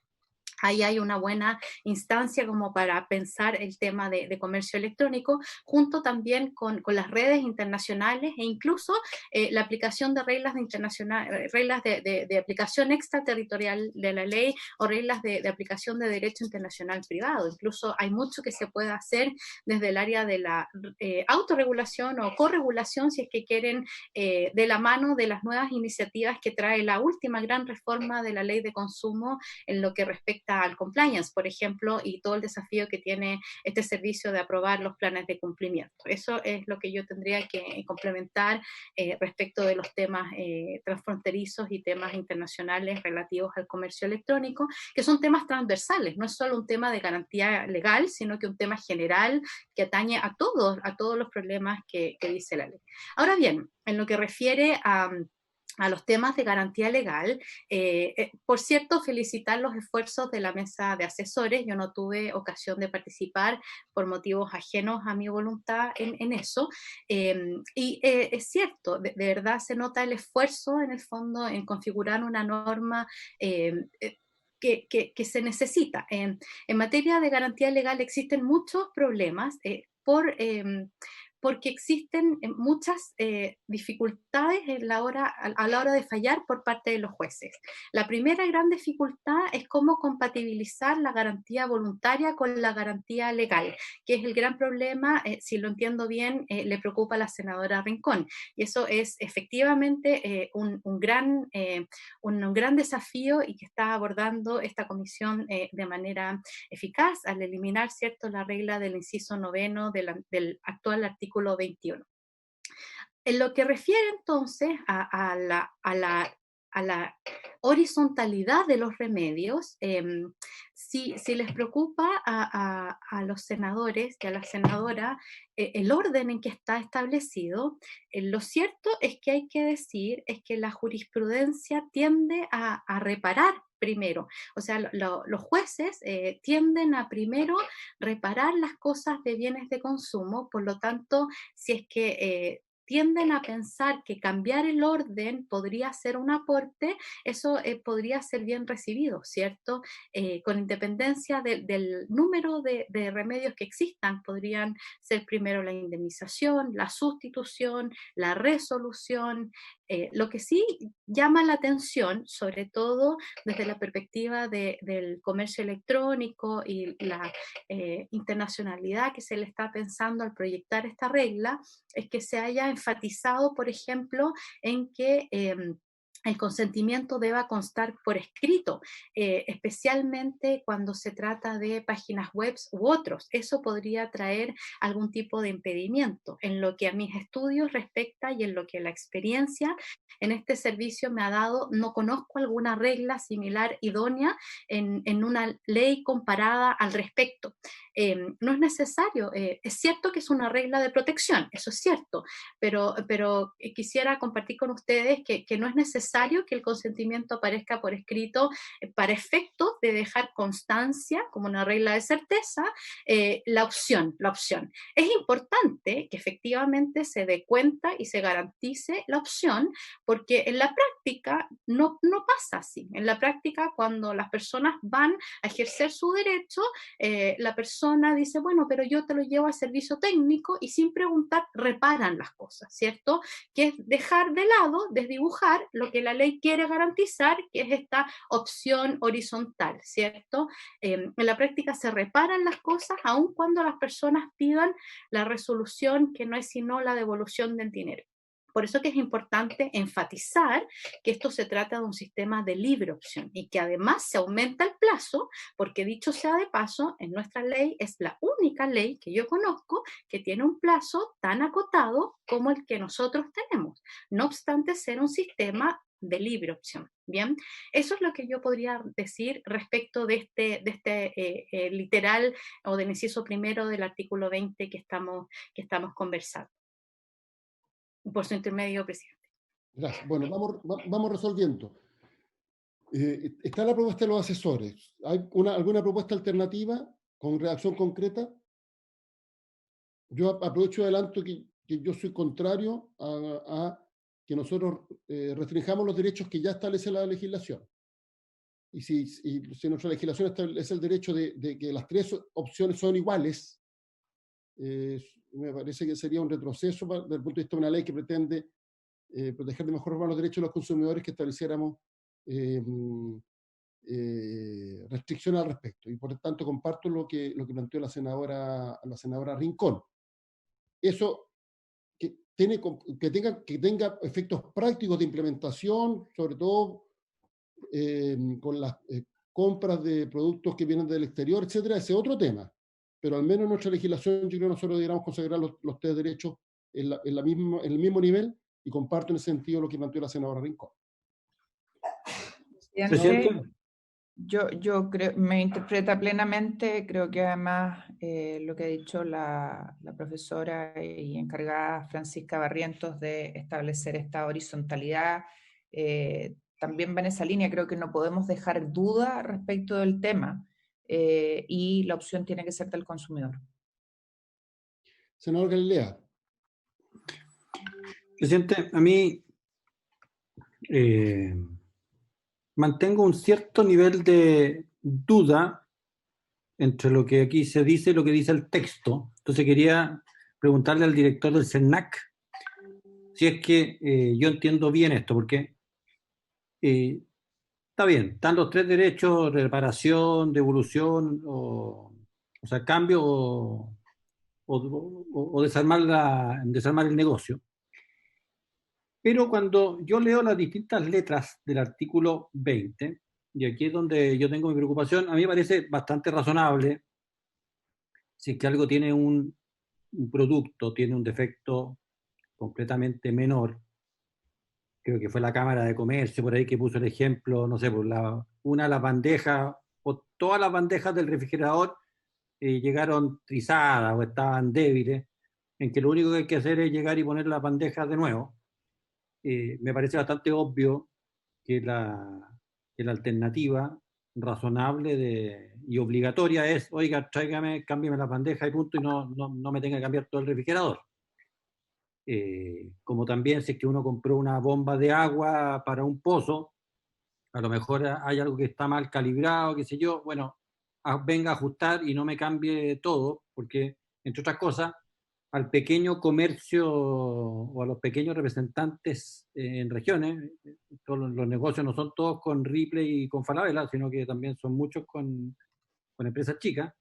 Ahí hay una buena instancia como para pensar el tema de comercio electrónico, junto también con las redes internacionales e incluso la aplicación de reglas de aplicación extraterritorial de la ley o reglas de aplicación de derecho internacional privado. Incluso hay mucho que se puede hacer desde el área de la autorregulación o corregulación, si es que quieren, de la mano de las nuevas iniciativas que trae la última gran reforma de la ley de consumo en lo que respecta al compliance, por ejemplo, y todo el desafío que tiene este servicio de aprobar los planes de cumplimiento. Eso es lo que yo tendría que complementar respecto de los temas transfronterizos y temas internacionales relativos al comercio electrónico, que son temas transversales, no es solo un tema de garantía legal, sino que un tema general que atañe a todos los problemas que dice la ley. Ahora bien, en lo que refiere a los temas de garantía legal, por cierto, felicitar los esfuerzos de la mesa de asesores. Yo no tuve ocasión de participar por motivos ajenos a mi voluntad en eso, y es cierto, de verdad se nota el esfuerzo en el fondo en configurar una norma que se necesita. En materia de garantía legal existen muchos problemas porque existen muchas dificultades a la hora de fallar por parte de los jueces. La primera gran dificultad es cómo compatibilizar la garantía voluntaria con la garantía legal, que es el gran problema, si lo entiendo bien, le preocupa a la senadora Rincón. Y eso es efectivamente un gran desafío y que está abordando esta comisión de manera eficaz al eliminar, ¿cierto?, la regla del inciso 9 del actual artículo 21. En lo que refiere entonces a la horizontalidad de los remedios, si les preocupa a los senadores y a la senadora el orden en que está establecido, lo cierto es que hay que decir es que la jurisprudencia tiende a reparar primero. O sea, los jueces tienden a primero reparar las cosas de bienes de consumo, por lo tanto, si es que tienden a pensar que cambiar el orden podría ser un aporte, eso podría ser bien recibido, ¿cierto? Con independencia del número de remedios que existan, podrían ser primero la indemnización, la sustitución, la resolución. Lo que sí llama la atención, sobre todo desde la perspectiva del comercio electrónico y la internacionalidad que se le está pensando al proyectar esta regla, es que se haya enfatizado, por ejemplo, en que el consentimiento deba constar por escrito, especialmente cuando se trata de páginas web u otros. Eso podría traer algún tipo de impedimento. En lo que a mis estudios respecta y en lo que la experiencia en este servicio me ha dado, no conozco alguna regla similar idónea en una ley comparada al respecto. No es necesario, es cierto que es una regla de protección, eso es cierto, pero quisiera compartir con ustedes que no es necesario que el consentimiento aparezca por escrito para efectos de dejar constancia, como una regla de certeza, la opción. Es importante que efectivamente se dé cuenta y se garantice la opción, porque en la práctica no pasa así. En la práctica, cuando las personas van a ejercer su derecho, la persona dice, bueno, pero yo te lo llevo al servicio técnico y sin preguntar reparan las cosas, ¿cierto? Que es dejar de lado, desdibujar lo que la ley quiere garantizar, que es esta opción horizontal, ¿cierto? En la práctica se reparan las cosas aun cuando las personas pidan la resolución que no es sino la devolución del dinero. Por eso que es importante enfatizar que esto se trata de un sistema de libre opción y que además se aumenta el plazo, porque dicho sea de paso, en nuestra ley es la única ley que yo conozco que tiene un plazo tan acotado como el que nosotros tenemos, no obstante ser un sistema de libre opción. Bien, eso es lo que yo podría decir respecto de este literal o del inciso primero del artículo 20 que estamos conversando. Por su intermedio, presidente. Gracias. Bueno, vamos resolviendo. Está la propuesta de los asesores. ¿Hay alguna propuesta alternativa con redacción concreta? Yo aprovecho y adelanto que yo soy contrario a que nosotros restringamos los derechos que ya establece la legislación. Y si nuestra legislación establece el derecho de que las tres opciones son iguales, me parece que sería un retroceso desde el punto de vista de una ley que pretende proteger de mejor forma los derechos de los consumidores, que estableciéramos restricciones al respecto. Y por lo tanto comparto lo que planteó la senadora Rincón. Eso que tenga efectos prácticos de implementación, sobre todo con las compras de productos que vienen del exterior, etcétera, ese es otro tema. Pero al menos en nuestra legislación yo creo que nosotros deberíamos consagrar los tres derechos en el mismo nivel, y comparto en ese sentido lo que planteó la senadora Rincón. Yo creo, me interpreta plenamente, creo que además lo que ha dicho la profesora y encargada Francisca Barrientos de establecer esta horizontalidad, también va en esa línea. Creo que no podemos dejar duda respecto del tema, y la opción tiene que ser del consumidor. Senador Galilea. Presidente, a mí mantengo un cierto nivel de duda entre lo que aquí se dice y lo que dice el texto. Entonces quería preguntarle al director del CERNAC si es que yo entiendo bien esto, porque está bien, están los tres derechos: reparación, devolución, o sea, cambio o desarmar el negocio. Pero cuando yo leo las distintas letras del artículo 20, y aquí es donde yo tengo mi preocupación, a mí me parece bastante razonable si es que algo tiene un producto, tiene un defecto completamente menor. Creo que fue la Cámara de Comercio por ahí que puso el ejemplo, no sé, por una de las bandejas, o todas las bandejas del refrigerador llegaron trizadas o estaban débiles, en que lo único que hay que hacer es llegar y poner las bandejas de nuevo. Me parece bastante obvio que la alternativa razonable y obligatoria es: oiga, tráigame, cámbiame la bandeja y punto, y no me tenga que cambiar todo el refrigerador. Como también si es que uno compró una bomba de agua para un pozo, a lo mejor hay algo que está mal calibrado, qué sé yo, bueno, venga a ajustar y no me cambie todo, porque, entre otras cosas, al pequeño comercio o a los pequeños representantes en regiones, todos los negocios no son todos con Ripley y con Falabella, sino que también son muchos con empresas chicas.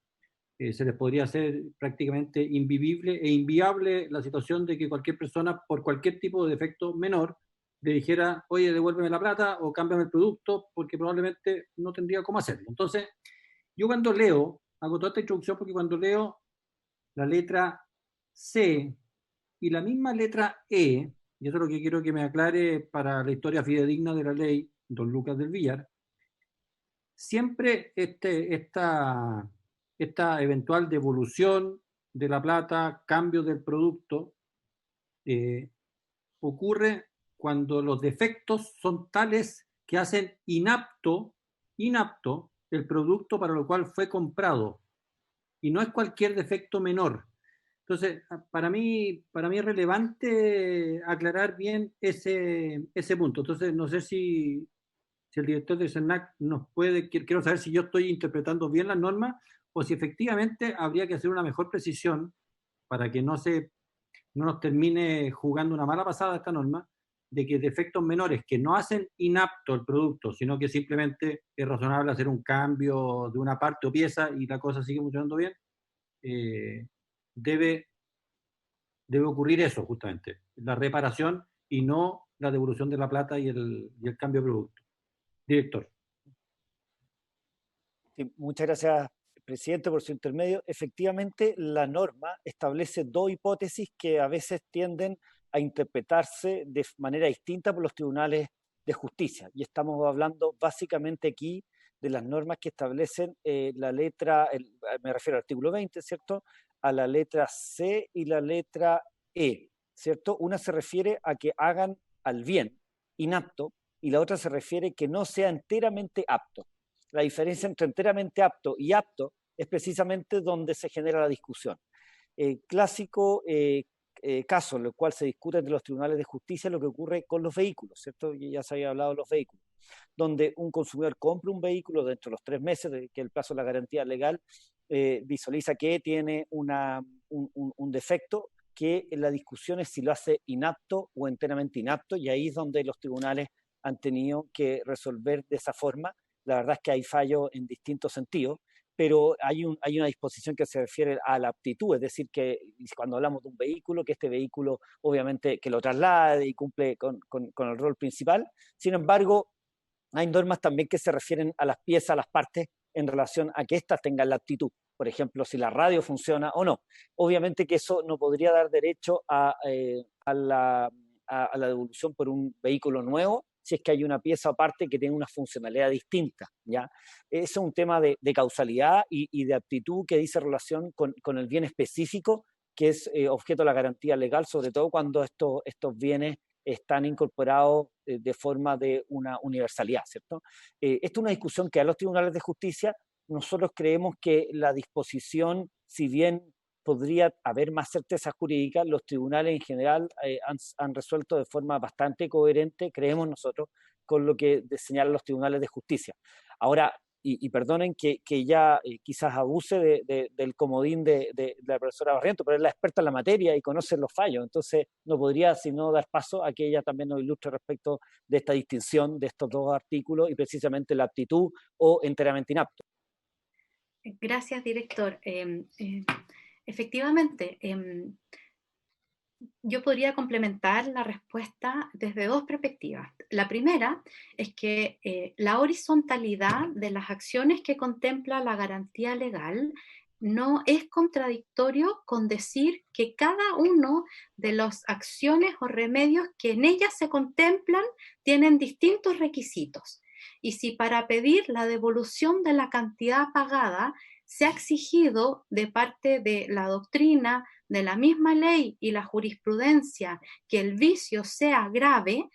Se les podría hacer prácticamente invivible e inviable la situación de que cualquier persona, por cualquier tipo de defecto menor, le dijera: oye, devuélveme la plata o cámbiame el producto, porque probablemente no tendría cómo hacerlo. Entonces, yo cuando leo, hago toda esta introducción porque cuando leo la letra C y la misma letra E, y eso es lo que quiero que me aclare para la historia fidedigna de la ley, don Lucas del Villar, siempre esta eventual devolución de la plata, cambio del producto, ocurre cuando los defectos son tales que hacen inapto el producto para lo cual fue comprado, y no es cualquier defecto menor. Entonces, para mí es relevante aclarar bien ese punto. Entonces, no sé si el director de CERNAC nos puede, quiero saber si yo estoy interpretando bien las normas o si efectivamente habría que hacer una mejor precisión para que no nos termine jugando una mala pasada esta norma, de que defectos menores que no hacen inapto el producto, sino que simplemente es razonable hacer un cambio de una parte o pieza y la cosa sigue funcionando bien, debe ocurrir eso justamente, la reparación y no la devolución de la plata y el cambio de producto. Director. Sí, muchas gracias, presidente, por su intermedio. Efectivamente, la norma establece dos hipótesis que a veces tienden a interpretarse de manera distinta por los tribunales de Justicia. Y estamos hablando básicamente aquí de las normas que establecen la letra, me refiero al artículo 20, ¿cierto? A la letra C y la letra E, ¿cierto? Una se refiere a que hagan al bien inapto y la otra se refiere que no sea enteramente apto. La diferencia entre enteramente apto y apto es precisamente donde se genera la discusión. Clásico caso en el cual se discute entre los tribunales de justicia lo que ocurre con los vehículos, ¿cierto? Ya se había hablado de los vehículos, donde un consumidor compra un vehículo dentro de los 3 meses, que es el plazo de la garantía legal, visualiza que tiene un defecto, que la discusión es si lo hace inapto o enteramente inapto, y ahí es donde los tribunales han tenido que resolver de esa forma. La verdad es que hay fallos en distintos sentidos, pero hay una disposición que se refiere a la aptitud, es decir, que cuando hablamos de un vehículo, que este vehículo obviamente que lo traslade y cumple con el rol principal. Sin embargo, hay normas también que se refieren a las piezas, a las partes, en relación a que éstas tengan la aptitud. Por ejemplo, si la radio funciona o no. Obviamente que eso no podría dar derecho a la devolución por un vehículo nuevo, si es que hay una pieza aparte que tiene una funcionalidad distinta, ¿ya? Ese es un tema de causalidad y de aptitud que dice relación con el bien específico que es objeto de la garantía legal, sobre todo cuando estos bienes están incorporados de forma de una universalidad, ¿cierto? Esta es una discusión que a los tribunales de justicia nosotros creemos que la disposición, si bien podría haber más certeza jurídica, los tribunales en general han resuelto de forma bastante coherente, creemos nosotros, con lo que señalan los tribunales de justicia. Ahora, y perdonen que ya quizás abuse del comodín de la profesora Barrientos, pero es la experta en la materia y conoce los fallos, entonces no podría sino dar paso a que ella también nos ilustre respecto de esta distinción de estos dos artículos y precisamente la aptitud o enteramente inapto. Gracias, director. Efectivamente, yo podría complementar la respuesta desde 2 perspectivas. La primera es que la horizontalidad de las acciones que contempla la garantía legal no es contradictorio con decir que cada uno de las acciones o remedios que en ellas se contemplan tienen distintos requisitos. Y si para pedir la devolución de la cantidad pagada se ha exigido de parte de la doctrina, de la misma ley y la jurisprudencia que el vicio sea grave,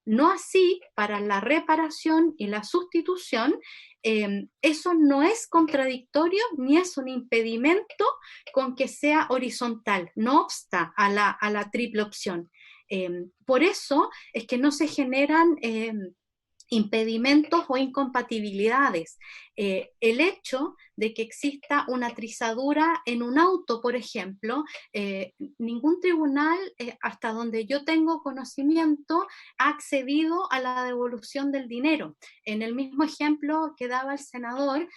no así para la reparación y la sustitución, eso no es contradictorio ni es un impedimento con que sea horizontal, no obsta a la triple opción. Por eso es que no se generan impedimentos o incompatibilidades. El hecho de que exista una trizadura en un auto, por ejemplo, ningún tribunal, hasta donde yo tengo conocimiento, ha accedido a la devolución del dinero. En el mismo ejemplo que daba el senador,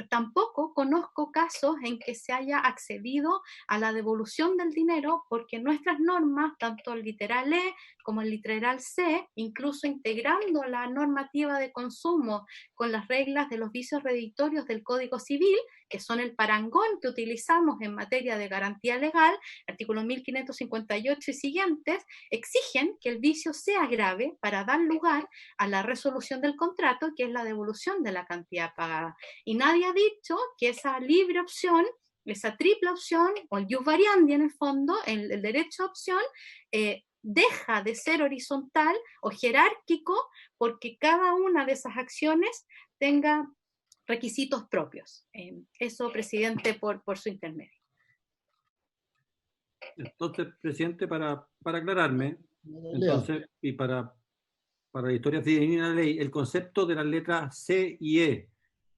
tampoco conozco casos en que se haya accedido a la devolución del dinero porque nuestras normas, tanto el literal E como el literal C, incluso integrando la normativa de consumo con las reglas de los vicios redictorios del Código Civil, que son el parangón que utilizamos en materia de garantía legal, artículo 1558 y siguientes, exigen que el vicio sea grave para dar lugar a la resolución del contrato, que es la devolución de la cantidad pagada. Y nadie ha dicho que esa libre opción, esa triple opción, o el jus variandi en el fondo, el derecho a opción, deja de ser horizontal o jerárquico porque cada una de esas acciones tenga requisitos propios. Eso, presidente, por su intermedio. Entonces, presidente, para aclararme, entonces, y para la historia fidedigna de la ley, el concepto de las letras C y E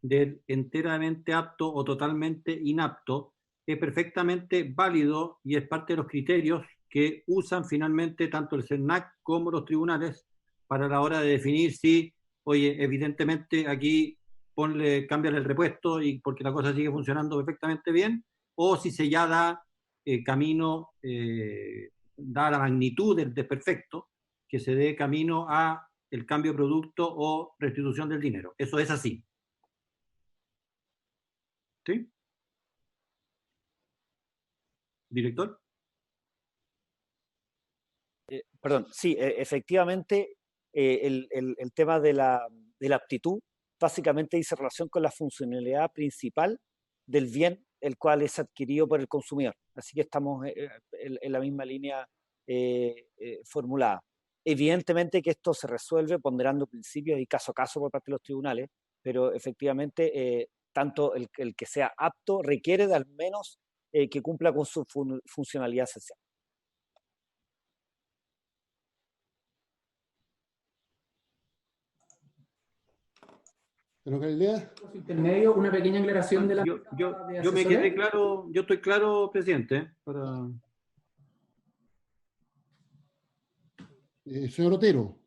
del enteramente apto o totalmente inapto es perfectamente válido y es parte de los criterios que usan finalmente tanto el CERNAC como los tribunales para la hora de definir si, oye, evidentemente aquí cámbiale el repuesto y porque la cosa sigue funcionando perfectamente bien, o si se ya da camino, da la magnitud del desperfecto, que se dé camino a el cambio de producto o restitución del dinero. Eso es así. ¿Sí? ¿Director? Perdón, sí, efectivamente, el tema de la aptitud básicamente dice relación con la funcionalidad principal del bien el cual es adquirido por el consumidor. Así que estamos en la misma línea formulada. Evidentemente que esto se resuelve ponderando principios y caso a caso por parte de los tribunales, pero efectivamente tanto el que sea apto requiere de al menos que cumpla con su funcionalidad esencial. Intermedio, una pequeña aclaración de la... Yo me quedé claro, yo estoy claro, presidente. Señor Otero.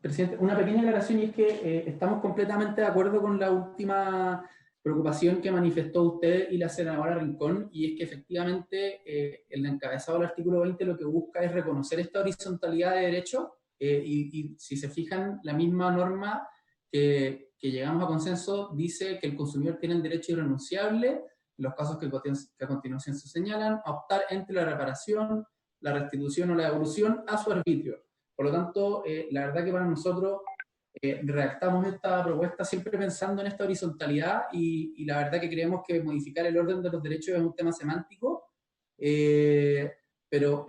Presidente, una pequeña aclaración, y es que estamos completamente de acuerdo con la última preocupación que manifestó usted y la senadora Rincón, y es que efectivamente el encabezado del artículo 20 lo que busca es reconocer esta horizontalidad de derecho, y si se fijan, la misma norma que llegamos a consenso dice que el consumidor tiene el derecho irrenunciable, en los casos que a continuación se señalan, a optar entre la reparación, la restitución o la devolución a su arbitrio. Por lo tanto, la verdad que para nosotros redactamos esta propuesta siempre pensando en esta horizontalidad, y la verdad que creemos que modificar el orden de los derechos es un tema semántico, pero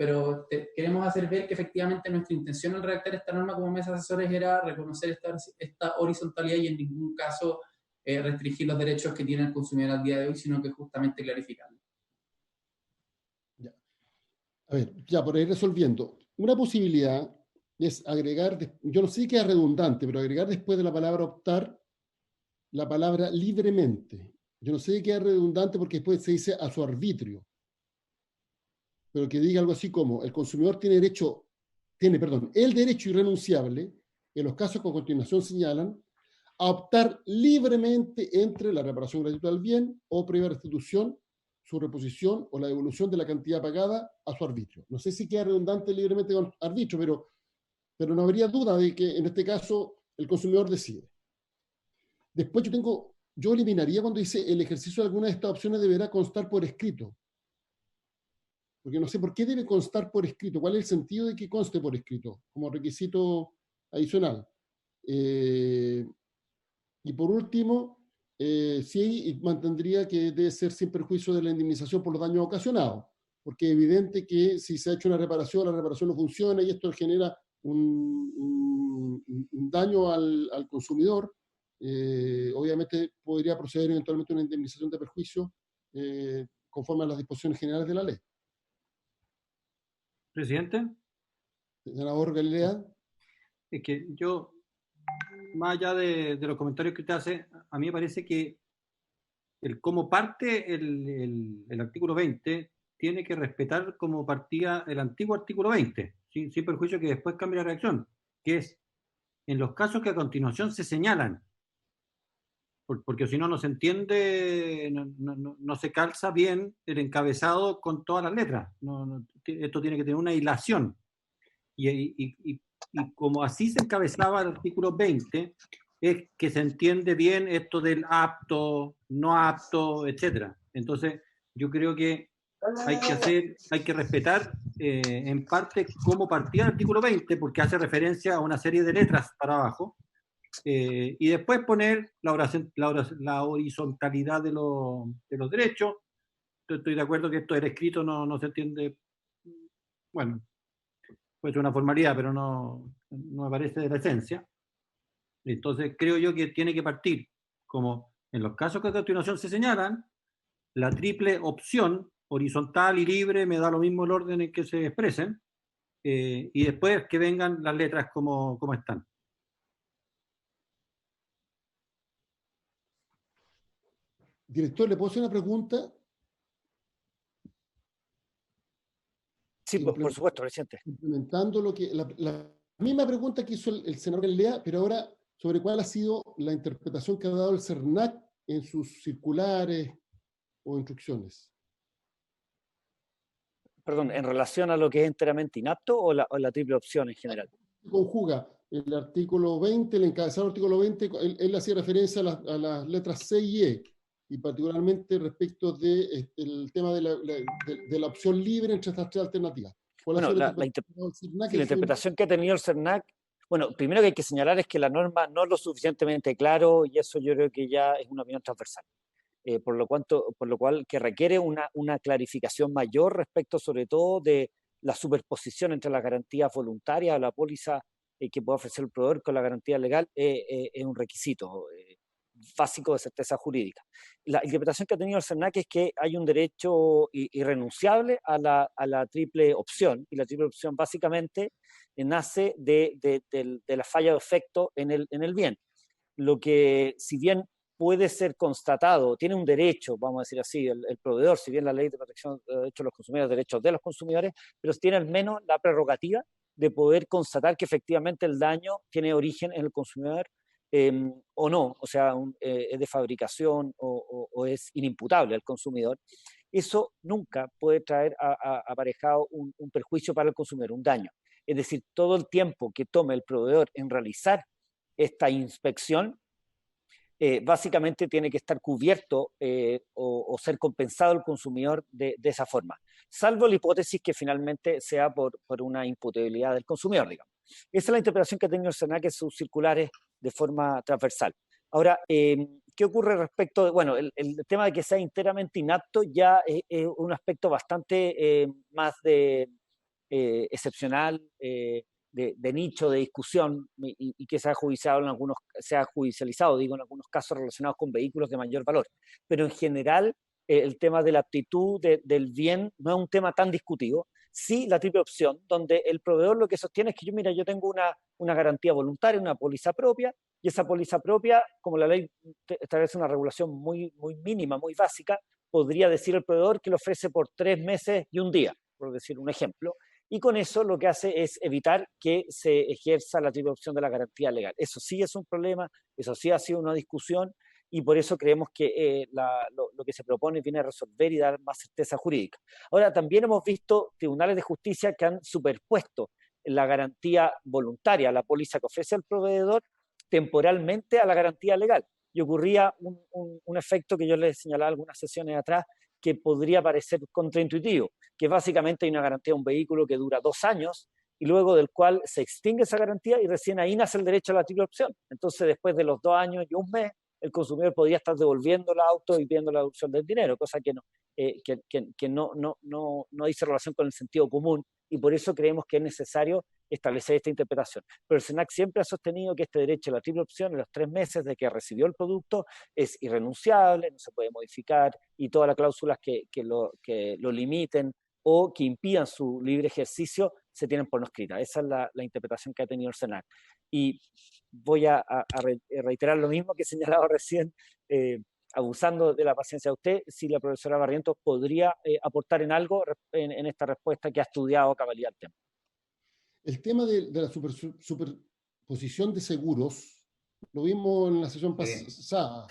queremos hacer ver que efectivamente nuestra intención al redactar esta norma como mesa de asesores era reconocer esta horizontalidad y en ningún caso restringir los derechos que tiene el consumidor al día de hoy, sino que justamente clarificarlo. A ver, ya por ir resolviendo. Una posibilidad es agregar, yo no sé qué es redundante, pero agregar después de la palabra optar la palabra libremente. Yo no sé qué es redundante porque después se dice a su arbitrio. Pero que diga algo así como el consumidor tiene el derecho irrenunciable, en los casos que a continuación señalan, a optar libremente entre la reparación gratuita del bien o previa restitución, su reposición o la devolución de la cantidad pagada a su arbitrio. No sé si queda redundante libremente con arbitrio, pero no habría duda de que en este caso el consumidor decide. Después yo eliminaría cuando dice el ejercicio de alguna de estas opciones deberá constar por escrito. Porque no sé por qué debe constar por escrito. ¿Cuál es el sentido de que conste por escrito como requisito adicional? Y por último, sí mantendría que debe ser sin perjuicio de la indemnización por los daños ocasionados, porque es evidente que si se ha hecho una reparación, la reparación no funciona y esto genera un daño al consumidor, obviamente podría proceder eventualmente a una indemnización de perjuicio conforme a las disposiciones generales de la ley. Presidente. Senador Galilea. Es que yo, más allá de los comentarios que usted hace, a mí me parece que cómo parte el artículo 20 tiene que respetar como partía el antiguo artículo 20, sin perjuicio que después cambie la redacción, que es en los casos que a continuación se señalan, porque si no, no se entiende, no se calza bien el encabezado con todas las letras. Esto tiene que tener una hilación. Y como así se encabezaba el artículo 20, es que se entiende bien esto del apto, no apto, etc. Entonces, yo creo que hay que respetar en parte cómo partía el artículo 20, porque hace referencia a una serie de letras para abajo, y después poner la horizontalidad de los derechos. Estoy de acuerdo que esto del escrito no se entiende, bueno, puede ser una formalidad, pero no me parece de la esencia. Entonces creo yo que tiene que partir, como en los casos que a continuación se señalan, la triple opción, horizontal y libre, me da lo mismo el orden en que se expresen, y después que vengan las letras como están. Director, ¿le puedo hacer una pregunta? Sí, por supuesto, presidente. Implementando la misma pregunta que hizo el senador Lea, pero ahora sobre cuál ha sido la interpretación que ha dado el CERNAC en sus circulares o instrucciones. Perdón, ¿en relación a lo que es enteramente inapto o la triple opción en general? Conjuga el artículo 20, el encabezado artículo 20, él hacía referencia a las letras C y E, y particularmente respecto del tema de la opción libre entre estas tres alternativas. Bueno, la interpretación que ha tenido el CERNAC Bueno, primero que hay que señalar es que la norma no es lo suficientemente claro y eso yo creo que ya es una opinión transversal. Por lo cual que requiere una clarificación mayor respecto sobre todo de la superposición entre las garantías voluntarias, la póliza que puede ofrecer el proveedor con la garantía legal es un requisito básico de certeza jurídica. La interpretación que ha tenido el CERNAC es que hay un derecho irrenunciable a la triple opción, y la triple opción básicamente nace de la falla de efecto en el bien. Lo que, si bien puede ser constatado, tiene un derecho, vamos a decir así, el proveedor, si bien la ley de protección de derechos de los consumidores, derechos de los consumidores, pero tiene al menos la prerrogativa de poder constatar que efectivamente el daño tiene origen en el consumidor o no, o sea, es de fabricación o es inimputable al consumidor. Eso nunca puede traer aparejado un perjuicio para el consumidor, un daño. Es decir, todo el tiempo que tome el proveedor en realizar esta inspección, básicamente tiene que estar cubierto o ser compensado el consumidor de esa forma, salvo la hipótesis que finalmente sea por una imputabilidad del consumidor, digamos. Esa es la interpretación que ha tenido el SERNAC en sus circulares de forma transversal. Ahora, ¿qué ocurre respecto de, bueno, el tema de que sea enteramente inapto ya es un aspecto bastante más excepcional, de nicho, de discusión, y que se ha judicializado, digo, en algunos casos relacionados con vehículos de mayor valor. Pero en general, el tema de la aptitud del bien no es un tema tan discutido. Sí, la triple opción, donde el proveedor lo que sostiene es que yo tengo una garantía voluntaria, una póliza propia, y esa póliza propia, como la ley establece una regulación muy, muy mínima, muy básica, podría decir el proveedor que lo ofrece por 3 meses y un día, por decir un ejemplo, y con eso lo que hace es evitar que se ejerza la triple opción de la garantía legal. Eso sí es un problema, eso sí ha sido una discusión, y por eso creemos que lo que se propone viene a resolver y dar más certeza jurídica. Ahora, también hemos visto tribunales de justicia que han superpuesto la garantía voluntaria, la póliza que ofrece el proveedor, temporalmente a la garantía legal. Y ocurría un efecto que yo les señalaba algunas sesiones atrás, que podría parecer contraintuitivo, que básicamente hay una garantía de un vehículo que dura 2 años y luego del cual se extingue esa garantía y recién ahí nace el derecho a la triple opción. Entonces, después de los 2 años y un mes, el consumidor podría estar devolviendo el auto y pidiendo la devolución del dinero, cosa que no dice relación con el sentido común, y por eso creemos que es necesario establecer esta interpretación. Pero el SENAC siempre ha sostenido que este derecho a la triple opción en los 3 meses de que recibió el producto es irrenunciable, no se puede modificar, y todas las cláusulas que lo limiten o que impidan su libre ejercicio se tienen por no escritas. Esa es la interpretación que ha tenido el SENAC. Y voy a reiterar lo mismo que he señalado recién, abusando de la paciencia de usted, si la profesora Barrientos podría aportar en algo en esta respuesta que ha estudiado a cabalidad el tema. El tema de la superposición de seguros lo vimos en la sesión pasada,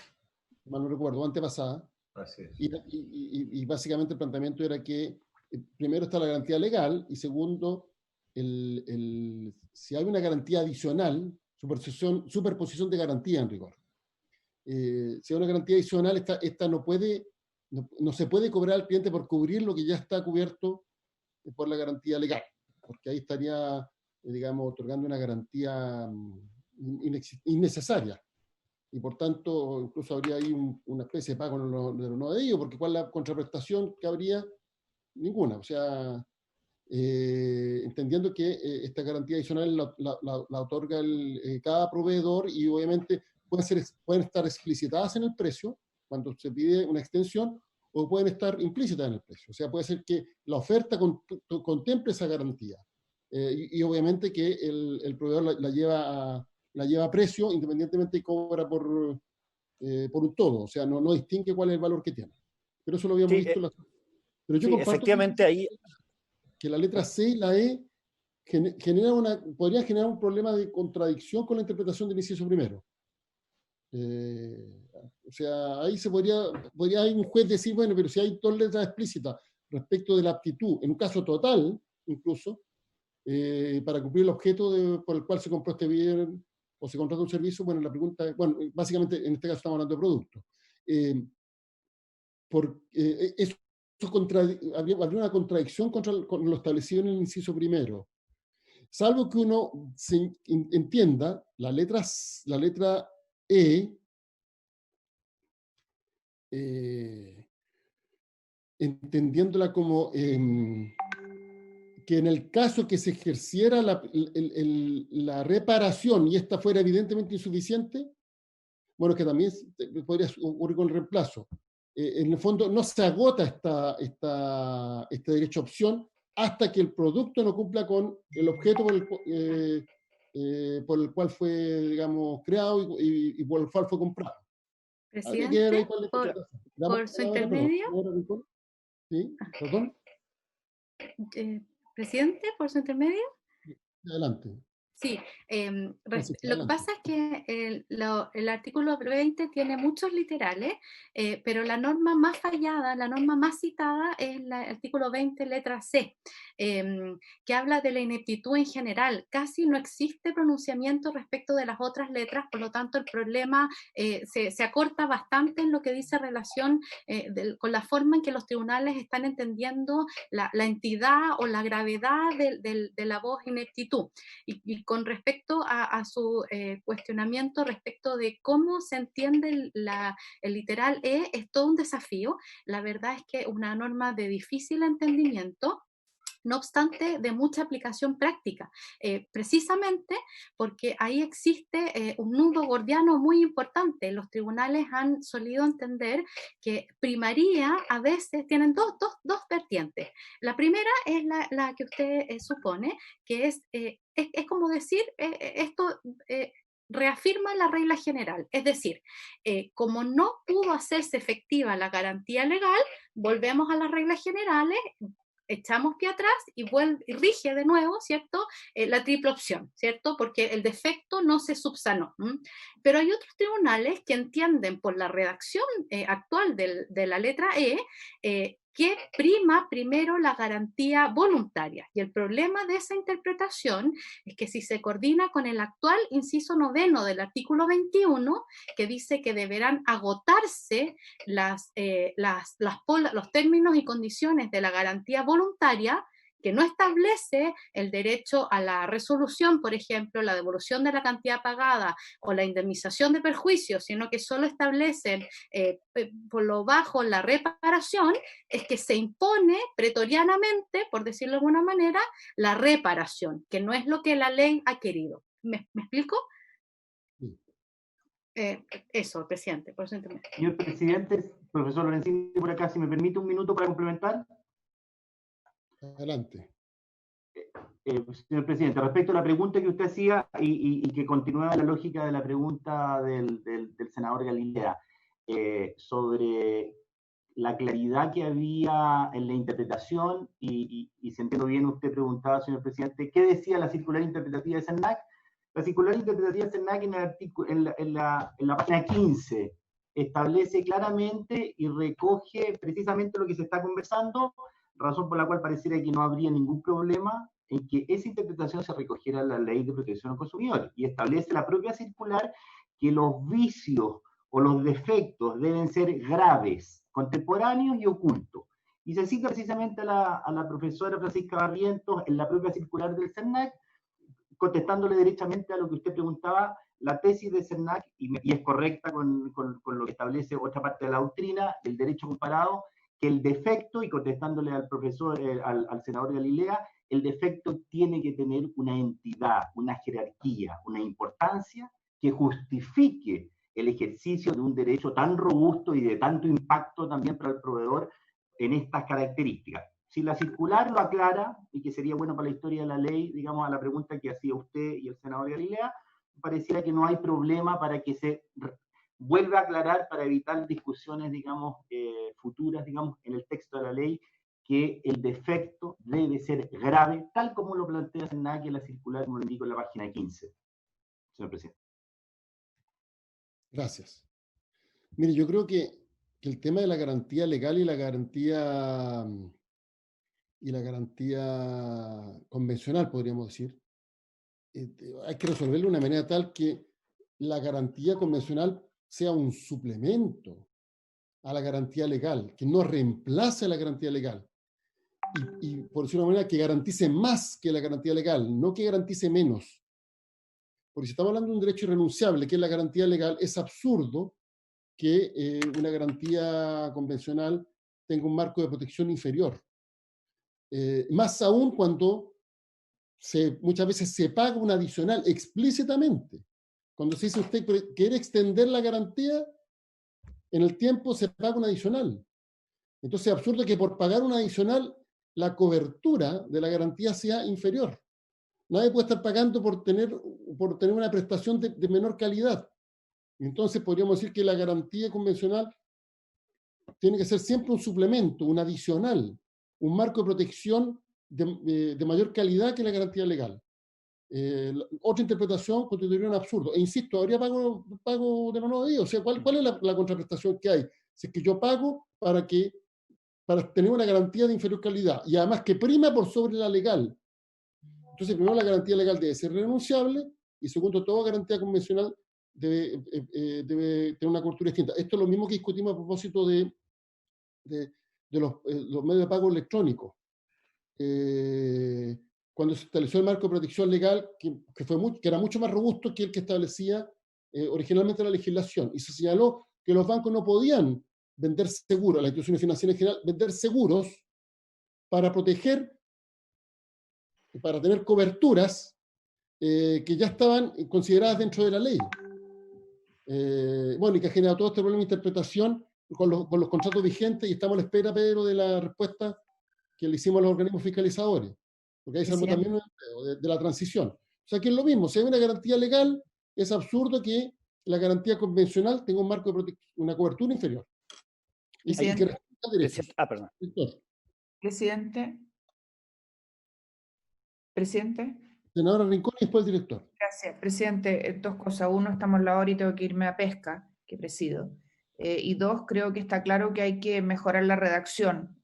mal no recuerdo, antepasada. Así es. Y básicamente el planteamiento era que primero está la garantía legal y segundo, si hay una garantía adicional, superposición de garantía en rigor. Si hay una garantía adicional, esta no se puede cobrar al cliente por cubrir lo que ya está cubierto por la garantía legal, porque ahí estaría, digamos, otorgando una garantía innecesaria. Y por tanto, incluso habría ahí una especie de pago de los no debidos, porque ¿cuál es la contraprestación que habría? Ninguna. O sea, entendiendo que esta garantía adicional la otorga cada proveedor y obviamente pueden estar explicitadas en el precio cuando se pide una extensión o pueden estar implícitas en el precio. O sea, puede ser que la oferta contemple esa garantía y obviamente que el proveedor la lleva a precio independientemente y cobra por un todo. O sea, no distingue cuál es el valor que tiene. Pero eso lo habíamos visto. Pero yo comparto efectivamente ahí que la letra C y la E podría generar un problema de contradicción con la interpretación del inciso primero. O sea, ahí podría un juez decir, bueno, pero si hay 2 letras explícitas respecto de la aptitud, en un caso total, incluso, para cumplir el objeto por el cual se compró este bien o se contrata un servicio, bueno, la pregunta es, bueno, básicamente en este caso estamos hablando de productos. Habría una contradicción con lo establecido en el inciso primero. Salvo que uno entienda la letra E, entendiéndola como que en el caso que se ejerciera la reparación y esta fuera evidentemente insuficiente, bueno, que también podría ocurrir con el reemplazo. En el fondo no se agota este derecho a opción hasta que el producto no cumpla con el objeto por el cual fue, digamos, creado y por el cual fue comprado. Presidente, por su intermedio. ¿Sí? ¿Perdón? Presidente, por su intermedio. Adelante. Sí, lo que pasa es que el artículo 20 tiene muchos literales, pero la norma más fallada, la norma más citada es el artículo 20, letra C, que habla de la ineptitud en general. Casi no existe pronunciamiento respecto de las otras letras, por lo tanto el problema se acorta bastante en lo que dice relación con la forma en que los tribunales están entendiendo la entidad o la gravedad de la voz ineptitud. Y con respecto a su cuestionamiento respecto de cómo se entiende el literal E, es todo un desafío. La verdad es que es una norma de difícil entendimiento, no obstante de mucha aplicación práctica, precisamente porque ahí existe un nudo gordiano muy importante. Los tribunales han solido entender que primaría a veces tienen dos vertientes. La primera es la que usted supone, que es como decir, esto reafirma la regla general, es decir, como no pudo hacerse efectiva la garantía legal, volvemos a las reglas generales, echamos pie atrás y rige de nuevo, ¿cierto? La triple opción, ¿cierto? Porque el defecto no se subsanó. Pero hay otros tribunales que entienden por la redacción actual de la letra E que prima primero la garantía voluntaria. Y el problema de esa interpretación es que si se coordina con el actual inciso 9 del artículo 21, que dice que deberán agotarse los términos y condiciones de la garantía voluntaria, que no establece el derecho a la resolución, por ejemplo, la devolución de la cantidad pagada o la indemnización de perjuicios, sino que solo establecen por lo bajo la reparación, es que se impone pretorianamente, por decirlo de alguna manera, la reparación, que no es lo que la ley ha querido. ¿Me explico? Sí. Eso, presidente. Por eso Señor presidente, profesor Lorenzini, por acá, si me permite un minuto para complementar. Adelante. Señor presidente, respecto a la pregunta que usted hacía y que continuaba la lógica de la pregunta del senador Galilea sobre la claridad que había en la interpretación y si entiendo bien usted preguntaba, señor presidente, ¿qué decía la circular interpretativa de CERNAC? La circular interpretativa de CERNAC en la página 15 establece claramente y recoge precisamente lo que se está conversando, razón por la cual pareciera que no habría ningún problema en que esa interpretación se recogiera en la Ley de Protección al Consumidor, y establece la propia circular que los vicios o los defectos deben ser graves, contemporáneos y ocultos. Y se cita precisamente a la profesora Francisca Barrientos en la propia circular del CERNAC, contestándole derechamente a lo que usted preguntaba, la tesis de CERNAC, y es correcta con lo que establece otra parte de la doctrina, el derecho comparado, que el defecto, y contestándole al profesor, al senador Galilea, el defecto tiene que tener una entidad, una jerarquía, una importancia que justifique el ejercicio de un derecho tan robusto y de tanto impacto también para el proveedor en estas características. Si la circular lo aclara, y que sería bueno para la historia de la ley, digamos, a la pregunta que hacía usted y el senador Galilea, pareciera que no hay problema para que se vuelva a aclarar para evitar discusiones, digamos, futuras, digamos, en el texto de la ley, que el defecto debe ser grave, tal como lo plantea CERNAC en la circular, como lo indico en la página 15. Señor presidente. Gracias. Mire, yo creo que el tema de la garantía legal y la garantía convencional, podríamos decir, hay que resolverlo de una manera tal que la garantía convencional sea un suplemento a la garantía legal, que no reemplace la garantía legal. y por decirlo de una manera, que garantice más que la garantía legal, no que garantice menos. Porque si estamos hablando de un derecho irrenunciable, que es la garantía legal, es absurdo que una garantía convencional tenga un marco de protección inferior. Más aún cuando muchas veces se paga un adicional explícitamente. Cuando se dice usted quiere extender la garantía, en el tiempo se paga un adicional. Entonces es absurdo que por pagar un adicional la cobertura de la garantía sea inferior. Nadie puede estar pagando por tener una prestación de menor calidad. Entonces podríamos decir que la garantía convencional tiene que ser siempre un suplemento, un adicional, un marco de protección de mayor calidad que la garantía legal. Otra interpretación constituiría un absurdo. E insisto, habría pago de la nueva vida. O sea, ¿cuál es la contraprestación que hay? Si es que yo pago para tener una garantía de inferior calidad y además que prima por sobre la legal. Entonces, primero, la garantía legal debe ser renunciable y segundo, toda garantía convencional debe tener una cobertura distinta. Esto es lo mismo que discutimos a propósito de los medios de pago electrónicos. Cuando se estableció el marco de protección legal, que era mucho más robusto que el que establecía originalmente la legislación, y se señaló que los bancos no podían vender seguros, las instituciones financieras en general, vender seguros para proteger, para tener coberturas que ya estaban consideradas dentro de la ley. Bueno, y que ha generado todo este problema de interpretación con los contratos vigentes, y estamos a la espera, Pedro, de la respuesta que le hicimos a los organismos fiscalizadores, porque ahí se habló también de la transición. O sea, que es lo mismo, si hay una garantía legal, es absurdo que la garantía convencional tenga un marco de protección, una cobertura inferior. Presidente. Perdón. Presidente. Senadora Rincón y después el director. Gracias, presidente. Dos cosas. Uno, estamos en la hora y tengo que irme a pesca, que presido. Y dos, creo que está claro que hay que mejorar la redacción,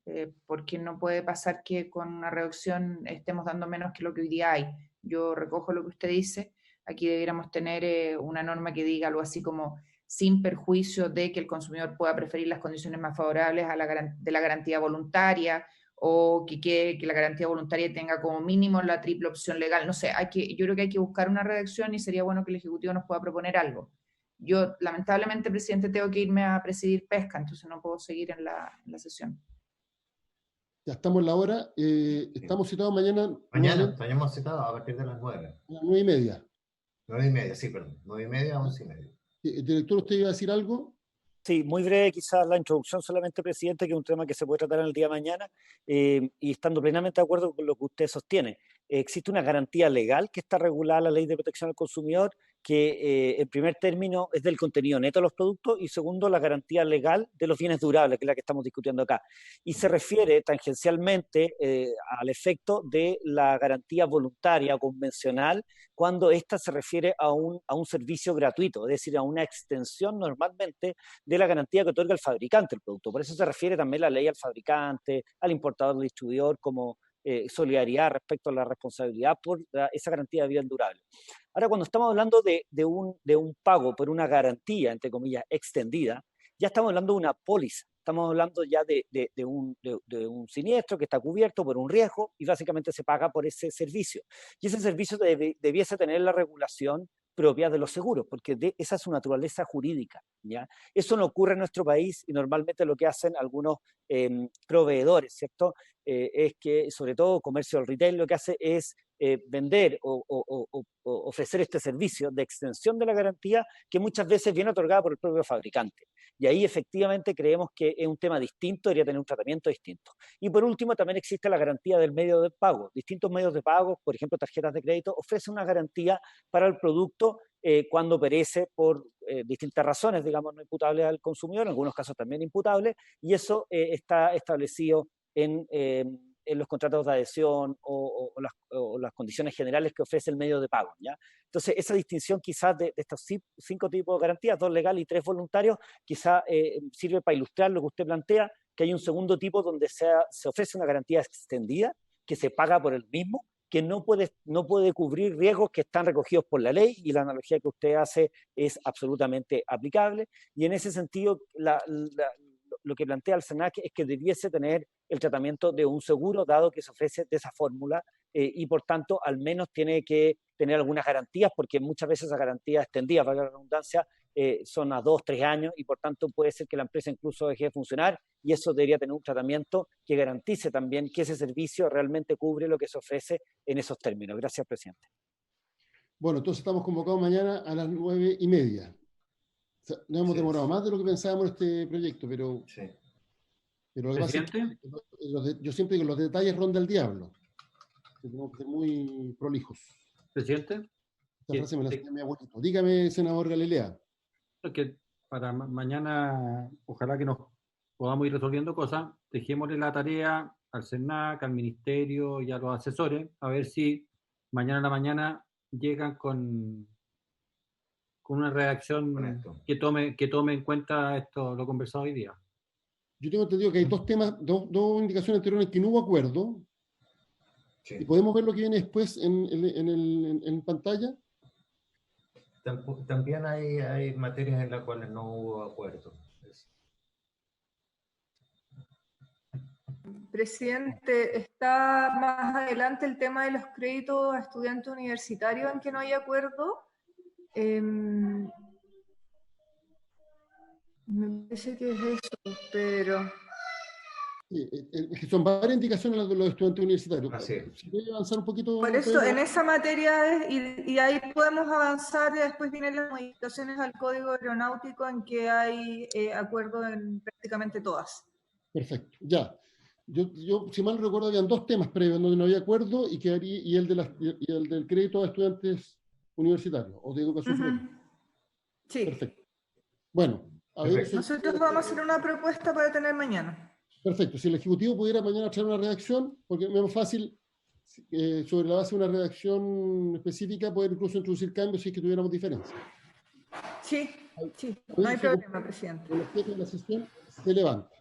porque no puede pasar que con una redacción estemos dando menos que lo que hoy día hay. Yo recojo lo que usted dice. Aquí deberíamos tener una norma que diga algo así como sin perjuicio de que el consumidor pueda preferir las condiciones más favorables de la garantía voluntaria, o que la garantía voluntaria tenga como mínimo la triple opción legal. No sé, yo creo que hay que buscar una redacción y sería bueno que el Ejecutivo nos pueda proponer algo. Yo, lamentablemente, presidente, tengo que irme a presidir pesca, entonces no puedo seguir en la sesión. Ya estamos en la hora. Estamos citados mañana. Mañana estaríamos citados a partir de las 9. A las 9:30. 9:30, sí, perdón. 9:30 a 11:30. Director, ¿usted iba a decir algo? Sí, muy breve quizás la introducción solamente, presidente, que es un tema que se puede tratar en el día de mañana, y estando plenamente de acuerdo con lo que usted sostiene. Existe una garantía legal que está regulada en la Ley de Protección al Consumidor, que en primer término es del contenido neto de los productos y segundo la garantía legal de los bienes durables, que es la que estamos discutiendo acá. Y se refiere tangencialmente al efecto de la garantía voluntaria o convencional cuando ésta se refiere a un servicio gratuito, es decir, a una extensión normalmente de la garantía que otorga el fabricante del producto. Por eso se refiere también la ley al fabricante, al importador, al distribuidor, como solidaridad respecto a la responsabilidad por esa garantía de bien durable. Ahora, cuando estamos hablando de un pago por una garantía, entre comillas, extendida, ya estamos hablando de una póliza. Estamos hablando ya de un siniestro que está cubierto por un riesgo y básicamente se paga por ese servicio. Y ese servicio debiese tener la regulación propia de los seguros, porque esa es su naturaleza jurídica, ¿ya? Eso no ocurre en nuestro país y normalmente lo que hacen algunos proveedores, ¿cierto? Es que, sobre todo comercio del retail, lo que hace es vender o ofrecer este servicio de extensión de la garantía que muchas veces viene otorgada por el propio fabricante. Y ahí efectivamente creemos que es un tema distinto, debería tener un tratamiento distinto. Y por último, también existe la garantía del medio de pago. Distintos medios de pago, por ejemplo, tarjetas de crédito, ofrecen una garantía para el producto cuando perece por distintas razones, digamos, no imputables al consumidor, en algunos casos también imputables, y eso está establecido en los contratos de adhesión o las condiciones generales que ofrece el medio de pago, ¿ya? Entonces, esa distinción quizás de estos 5 tipos de garantías, 2 legales y 3 voluntarios, quizás sirve para ilustrar lo que usted plantea, que hay un segundo tipo donde se ofrece una garantía extendida, que se paga por el mismo, que no puede cubrir riesgos que están recogidos por la ley, y la analogía que usted hace es absolutamente aplicable, y en ese sentido lo que plantea el SENAC es que debiese tener el tratamiento de un seguro, dado que se ofrece de esa fórmula, y por tanto al menos tiene que tener algunas garantías, porque muchas veces esas garantías extendidas, para la redundancia, son a 2, 3 años, y por tanto puede ser que la empresa incluso deje de funcionar, y eso debería tener un tratamiento que garantice también que ese servicio realmente cubre lo que se ofrece en esos términos. Gracias, presidente. Bueno, entonces estamos convocados mañana a las 9:30. O sea, no hemos demorado más de lo que pensábamos en este proyecto, pero lo que pasa es que yo siempre digo, los detalles ronda el diablo. Tenemos que ser muy prolijos. Presidente. Esta frase me la enseñó mi abuelito. Dígame, senador Galilea. Que para mañana, ojalá que nos podamos ir resolviendo cosas, dejémosle la tarea al SENAC, al Ministerio y a los asesores, a ver si mañana en la mañana llegan con una redacción que tome en cuenta esto, lo conversado hoy día. Yo tengo entendido que hay dos temas, dos indicaciones anteriores en que no hubo acuerdo. Sí. ¿Y podemos ver lo que viene después en pantalla? También hay materias en las cuales no hubo acuerdo. Presidente, está más adelante el tema de los créditos a estudiantes universitarios en que no hay acuerdo. Me parece que es eso, pero... Sí, son varias indicaciones de los estudiantes universitarios. Así es. Si puede avanzar un poquito. Por eso, en esa materia, y ahí podemos avanzar, y después vienen las modificaciones al Código Aeronáutico en que hay acuerdo en prácticamente todas. Perfecto, ya. Yo, si mal no recuerdo, habían dos temas previos donde no había acuerdo y el del crédito a estudiantes universitarios o de educación superior. Sí. Perfecto. Bueno, a ver. Nosotros vamos a hacer una propuesta para tener mañana. Perfecto. Si el Ejecutivo pudiera mañana traer una redacción, porque es más fácil, sobre la base de una redacción específica, poder incluso introducir cambios si es que tuviéramos diferencias. Sí, no hay problema, presidente. El objeto de la sesión se levanta.